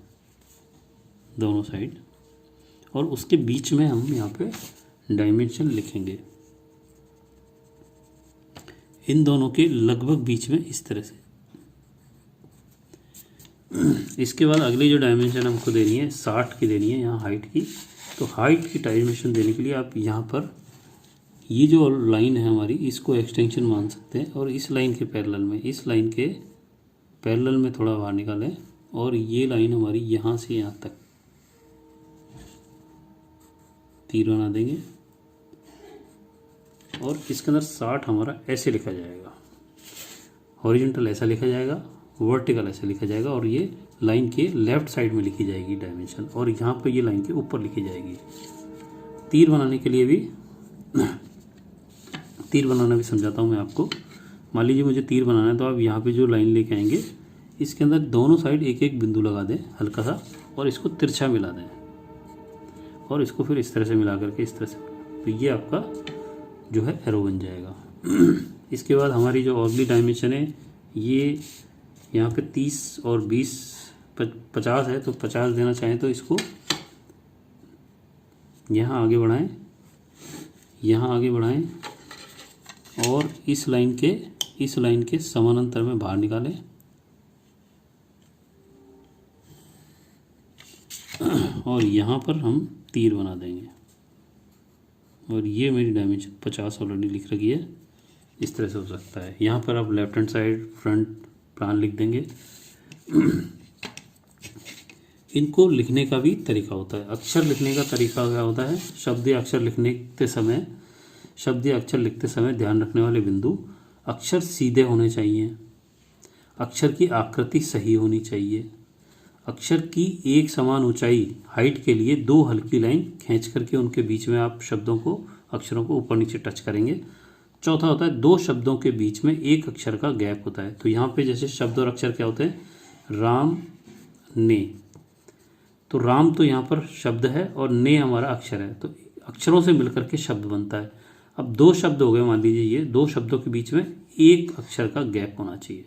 A: दोनों साइड और उसके बीच में हम यहाँ पे डायमेंशन लिखेंगे, इन दोनों के लगभग बीच में इस तरह से। इसके बाद अगली जो डायमेंशन हमको देनी है 60 की देनी है यहाँ हाइट की। तो हाइट की डायमेंशन देने के लिए आप यहाँ पर ये जो लाइन है हमारी इसको एक्सटेंशन मान सकते हैं और इस लाइन के पैरेलल में, इस लाइन के पैरेलल में थोड़ा बाहर निकालें और ये लाइन हमारी यहाँ से यहाँ तक तीर बना देंगे और इसके अंदर 60 हमारा ऐसे लिखा जाएगा, हॉरिजॉन्टल ऐसा लिखा जाएगा, वर्टिकल ऐसे लिखा जाएगा और ये लाइन के लेफ्ट साइड में लिखी जाएगी डायमेंशन और यहाँ पर ये लाइन के ऊपर लिखी जाएगी। तीर बनाने के लिए भी तीर बनाना भी समझाता हूँ मैं आपको। मान लीजिए मुझे तीर बनाना है तो आप यहाँ पे जो लाइन लेके आएंगे इसके अंदर दोनों साइड एक एक बिंदु लगा दें हल्का सा और इसको तिरछा मिला दें और इसको फिर इस तरह से मिला करके इस तरह से, तो ये आपका जो है एरो बन जाएगा। इसके बाद हमारी जो अगली डायमेंशन है ये यहाँ पे 30 और 20 50 है, तो 50 देना चाहें तो इसको यहाँ आगे बढ़ाएं, यहाँ आगे बढ़ाएं और इस लाइन के समानांतर में बाहर निकालें और यहाँ पर हम तीर बना देंगे और ये मेरी डायमेंशन 50 ऑलरेडी लिख रखी है। इस तरह से हो सकता है। यहाँ पर आप left hand side front plan लिख देंगे। इनको लिखने का भी तरीका होता है। अक्षर लिखने का तरीका क्या होता है, शब्द या अक्षर लिखते समय ध्यान रखने वाले बिंदु, अक्षर सीधे होने चाहिए, अक्षर की आकृति सही होनी चाहिए, अक्षर की एक समान ऊंचाई हाइट के लिए 2 हल्की लाइन खींच करके उनके बीच में आप अक्षरों को ऊपर नीचे टच करेंगे। चौथा होता है 2 शब्दों के बीच में एक अक्षर का गैप होता है। तो यहाँ पे जैसे शब्द और अक्षर क्या होते हैं, राम ने, तो राम तो यहाँ पर शब्द है और ने हमारा अक्षर है, तो अक्षरों से मिलकर के शब्द बनता है। अब 2 शब्द हो गए, मान लीजिए ये 2 शब्दों के बीच में एक अक्षर का गैप होना चाहिए।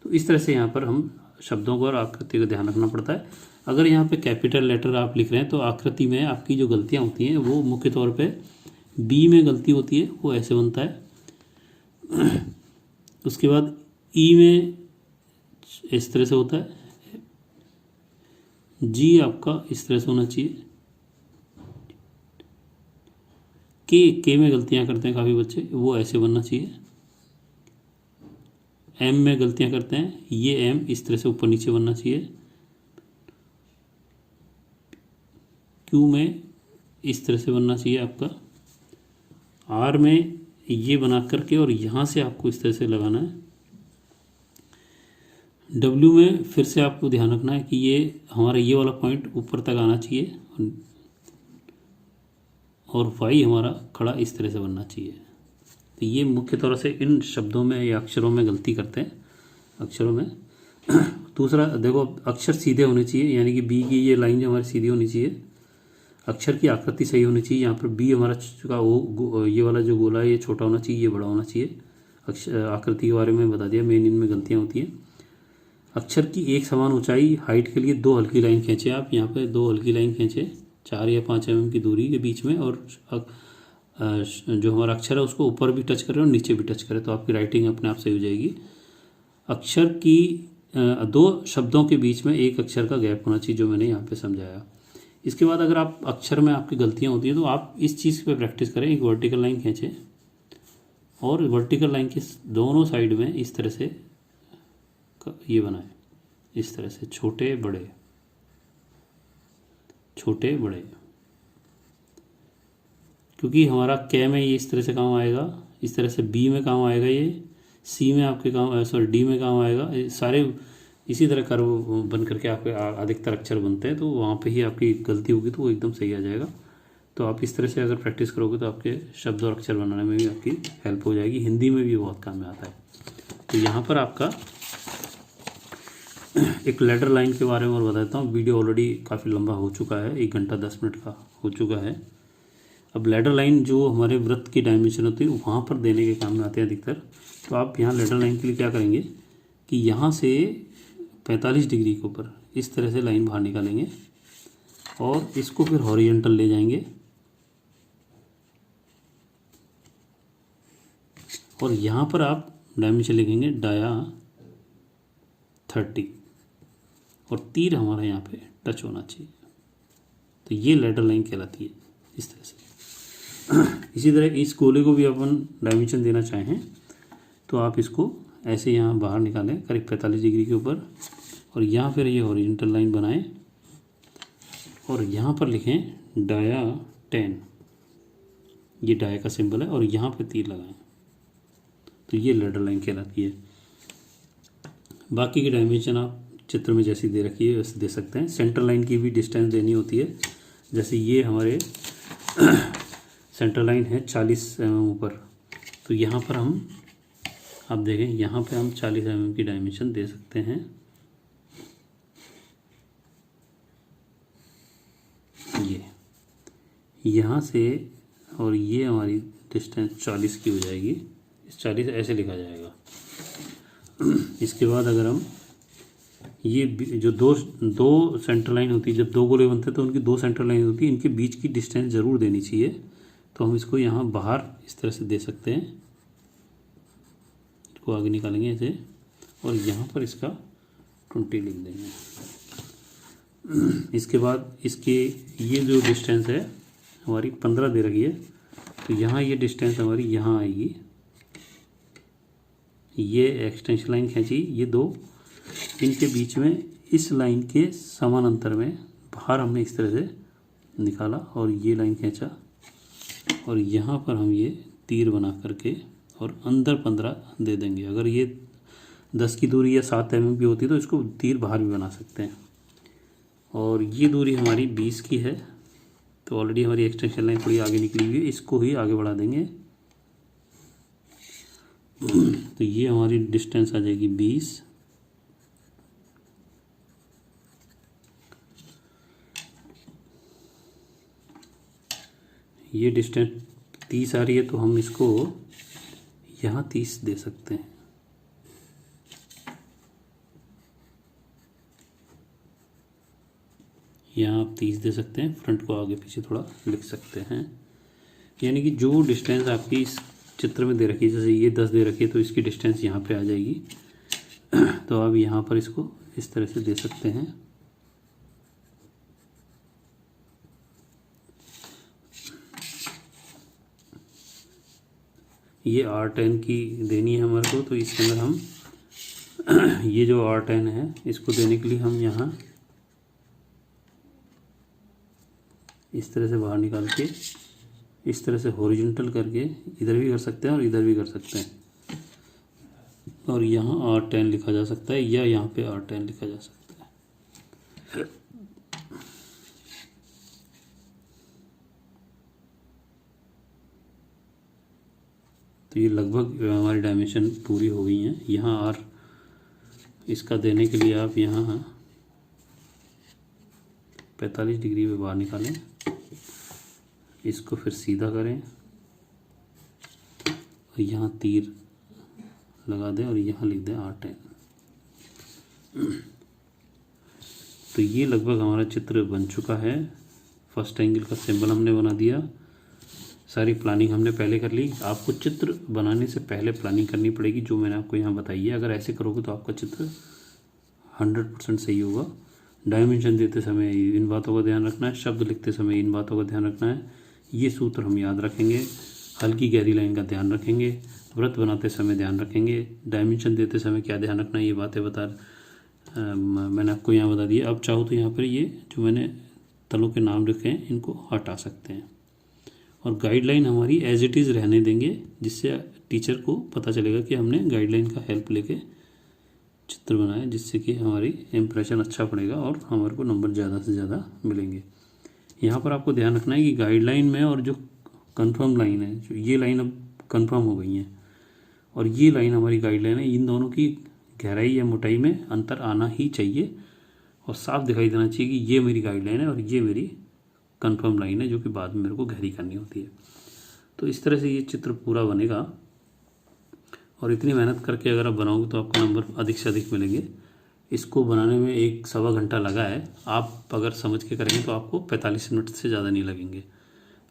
A: तो इस तरह से यहाँ पर हम शब्दों को और आकृति का ध्यान रखना पड़ता है। अगर यहाँ पे कैपिटल लेटर आप लिख रहे हैं तो आकृति में आपकी जो गलतियाँ होती हैं वो मुख्य तौर पे बी में गलती होती है, वो ऐसे बनता है। उसके बाद ई में इस तरह से होता है, जी आपका इस तरह से होना चाहिए, के में गलतियाँ करते हैं काफ़ी बच्चे, वो ऐसे बनना चाहिए। एम में गलतियां करते हैं, ये एम इस तरह से ऊपर नीचे बनना चाहिए। क्यू में इस तरह से बनना चाहिए आपका। आर में ये बना करके और यहाँ से आपको इस तरह से लगाना है। डब्ल्यू में फिर से आपको ध्यान रखना है कि ये हमारा ये वाला पॉइंट ऊपर तक आना चाहिए और वाई हमारा खड़ा इस तरह से बनना चाहिए। तो ये मुख्य तौर से इन शब्दों में या अक्षरों में गलती करते हैं, अक्षरों में। दूसरा देखो, अक्षर सीधे होने चाहिए, यानी कि बी की ये लाइन जो हमारी सीधी होनी चाहिए। अक्षर की आकृति सही होनी चाहिए। यहाँ पर बी हमारा का ये वाला जो गोला है ये छोटा होना चाहिए, ये बड़ा होना चाहिए। अक्षर आकृति के बारे में बता दिया, मेन इनमें गलतियाँ होती हैं। अक्षर की एक समान ऊंचाई हाइट के लिए 2 हल्की लाइन खींचे आप। यहाँ पे 2 हल्की लाइन खींचे 4 या 5 mm की दूरी के बीच में, और जो हमारा अक्षर है उसको ऊपर भी टच करें और नीचे भी टच करें, तो आपकी राइटिंग अपने आप सही हो जाएगी। अक्षर की 2 शब्दों के बीच में एक अक्षर का गैप होना चाहिए, जो मैंने यहाँ पे समझाया। इसके बाद अगर आप अक्षर में आपकी गलतियाँ होती हैं तो आप इस चीज़ पे प्रैक्टिस करें। एक वर्टिकल लाइन खींचें और वर्टिकल लाइन के दोनों साइड में इस तरह से ये बनाएं, इस तरह से छोटे बड़े छोटे बड़े, क्योंकि हमारा कै में ये इस तरह से काम आएगा, इस तरह से बी में काम आएगा, ये सी में आपके काम, सॉरी डी में काम आएगा। सारे इसी तरह कर्व बन करके आपके अधिकतर अक्षर बनते हैं, तो वहाँ पे ही आपकी गलती होगी तो वो एकदम सही आ जाएगा। तो आप इस तरह से अगर प्रैक्टिस करोगे तो आपके शब्द और अक्षर बनाने में भी आपकी हेल्प हो जाएगी। हिंदी में भी बहुत काम में आता है। तो यहाँ पर आपका एक लेटर लाइन के बारे में और बताता हूँ। वीडियो ऑलरेडी काफ़ी लंबा हो चुका है, 1 घंटा 10 मिनट का हो चुका है। अब लेटर लाइन जो हमारे वृत्त की डायमेंशन होती है वहाँ पर देने के काम में आते हैं अधिकतर। तो आप यहाँ लेटर लाइन के लिए क्या करेंगे कि यहाँ से 45 डिग्री के ऊपर इस तरह से लाइन बाहर निकालेंगे और इसको फिर हॉरिजॉन्टल ले जाएंगे, और यहाँ पर आप डायमेंशन लिखेंगे डाया 30, और तीर हमारा यहाँ पे टच होना चाहिए। तो ये लेटर लाइन कहलाती है इस तरह से। इसी तरह इस गोले को भी अपन डायमेंशन देना चाहें तो आप इसको ऐसे यहाँ बाहर निकालें करीब 45 डिग्री के ऊपर, और यहाँ फिर ये हॉरिजॉन्टल लाइन बनाएं और यहाँ पर लिखें डाया 10, ये डाया का सिंबल है, और यहाँ पे तीर लगाएं। तो ये लेटर लाइन कहलाती है। बाकी की डायमेंशन आप चित्र में जैसी दे रखी है वैसे दे सकते हैं। सेंटर लाइन की भी डिस्टेंस देनी होती है। जैसे ये हमारे सेंटर लाइन है 40 mm ऊपर, तो यहाँ पर हम आप देखें यहाँ पे हम 40 mm की डायमेंशन दे सकते हैं। ये यहाँ से और ये हमारी डिस्टेंस 40 की हो जाएगी। इस 40 ऐसे लिखा जाएगा। इसके बाद अगर हम ये जो दो सेंटर लाइन होती है, जब 2 गोले बनते हैं तो उनकी 2 सेंटर लाइन होती है, इनके बीच की डिस्टेंस ज़रूर देनी चाहिए। तो हम इसको यहाँ बाहर इस तरह से दे सकते हैं, इसको आगे निकालेंगे ऐसे, और यहाँ पर इसका 20 लिख देंगे। इसके बाद इसके ये जो डिस्टेंस है हमारी 15 दे रखी है, तो यहाँ ये डिस्टेंस हमारी यहाँ आएगी। ये एक्सटेंशन लाइन खींची, ये 2 इनके बीच में इस लाइन के समान अंतर में बाहर हमने इस तरह से निकाला, और ये लाइन खींचा, और यहाँ पर हम ये तीर बना करके और अंदर 15 दे देंगे। अगर ये 10 की दूरी या 7 mm की होती है तो इसको तीर बाहर भी बना सकते हैं। और ये दूरी हमारी 20 की है, तो ऑलरेडी हमारी एक्सटेंशन लाइन थोड़ी आगे निकली हुई है, इसको ही आगे बढ़ा देंगे। तो ये हमारी डिस्टेंस आ जाएगी 20। ये डिस्टेंस 30 आ रही है, तो हम इसको यहाँ 30 दे सकते हैं। यहाँ आप 30 दे सकते हैं। फ्रंट को आगे पीछे थोड़ा लिख सकते हैं। यानी कि जो डिस्टेंस आपकी इस चित्र में दे रखी है, जैसे ये 10 दे रखी है तो इसकी डिस्टेंस यहाँ पे आ जाएगी। तो आप यहाँ पर इसको इस तरह से दे सकते हैं। ये R10 की देनी है हमारे को, तो इसके अंदर हम ये जो R10 है इसको देने के लिए हम यहाँ इस तरह से बाहर निकाल के इस तरह से हॉरिजॉन्टल करके इधर भी कर सकते हैं और इधर भी कर सकते हैं, और यहाँ R10 लिखा जा सकता है या यहाँ पे R10 लिखा जा सकता है। तो ये लगभग हमारी डायमेंशन पूरी हो गई हैं। यहाँ R इसका देने के लिए आप यहाँ 45 डिग्री में बाहर निकालें इसको फिर सीधा करें और यहाँ तीर लगा दें और यहाँ लिख दें 8 है। तो ये लगभग हमारा चित्र बन चुका है। फर्स्ट एंगल का सिंबल हमने बना दिया। सारी प्लानिंग हमने पहले कर ली। आपको चित्र बनाने से पहले प्लानिंग करनी पड़ेगी, जो मैंने आपको यहाँ बताई है। अगर ऐसे करोगे तो आपका चित्र 100% सही होगा। डायमेंशन देते समय इन बातों का ध्यान रखना है, शब्द लिखते समय इन बातों का ध्यान रखना है। ये सूत्र हम याद रखेंगे। हल्की गहरी लाइन का ध्यान रखेंगे। वृत्त बनाते समय ध्यान रखेंगे। डायमेंशन देते समय क्या ध्यान रखना है, ये बातें मैंने आपको यहाँ बता दिया। अब चाहो तो यहाँ पर ये जो मैंने तलों के नाम रखे हैं इनको हटा सकते हैं और गाइडलाइन हमारी एज इट इज़ रहने देंगे, जिससे टीचर को पता चलेगा कि हमने गाइडलाइन का हेल्प लेके चित्र बनाया, जिससे कि हमारी इम्प्रेशन अच्छा पड़ेगा और हमारे को नंबर ज़्यादा से ज़्यादा मिलेंगे। यहाँ पर आपको ध्यान रखना है कि गाइडलाइन में और जो कंफर्म लाइन है, जो ये लाइन अब कंफर्म हो गई हैं और ये लाइन हमारी गाइडलाइन है, इन दोनों की गहराई या मोटाई में अंतर आना ही चाहिए और साफ दिखाई देना चाहिए कि ये मेरी गाइडलाइन है और ये मेरी कंफर्म लाइन है, जो कि बाद में मेरे को गहरी करनी होती है। तो इस तरह से ये चित्र पूरा बनेगा और इतनी मेहनत करके अगर आप बनाओगे तो आपको नंबर अधिक से अधिक मिलेंगे। इसको बनाने में 1-1.25 घंटा लगा है। आप अगर समझ के करेंगे तो आपको 45 मिनट से ज़्यादा नहीं लगेंगे।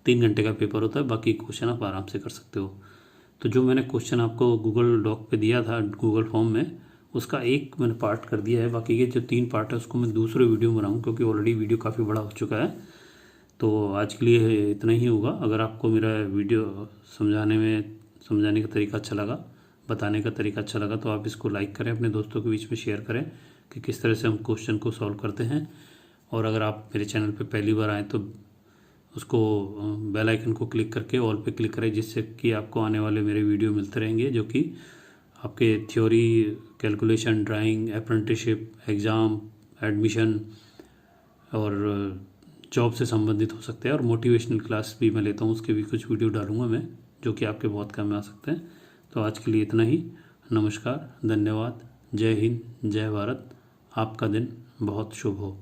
A: 3 घंटे का पेपर होता है, बाकी क्वेश्चन आप आराम से कर सकते हो। तो जो मैंने क्वेश्चन आपको गूगल डॉक पे दिया था, गूगल फॉर्म में, उसका एक मैंने पार्ट कर दिया है। बाकी के जो 3 पार्ट है उसको मैं दूसरे वीडियो में बनाऊँ, क्योंकि ऑलरेडी वीडियो काफ़ी बड़ा हो चुका है। तो आज के लिए इतना ही होगा। अगर आपको मेरा वीडियो समझाने का तरीका अच्छा लगा, बताने का तरीका अच्छा लगा, तो आप इसको लाइक करें, अपने दोस्तों के बीच में शेयर करें कि किस तरह से हम क्वेश्चन को सॉल्व करते हैं। और अगर आप मेरे चैनल पे पहली बार आएँ तो उसको बेल आइकन को क्लिक करके ऑल पे क्लिक करें, जिससे कि आपको आने वाले मेरे वीडियो मिलते रहेंगे, जो कि आपके theory, calculation, drawing, apprenticeship, exam, admission और जॉब से संबंधित हो सकते हैं। और मोटिवेशनल क्लास भी मैं लेता हूँ, उसके भी कुछ वीडियो डालूंगा मैं, जो कि आपके बहुत काम में आ सकते हैं। तो आज के लिए इतना ही। नमस्कार, धन्यवाद, जय हिंद, जय भारत। आपका दिन बहुत शुभ हो।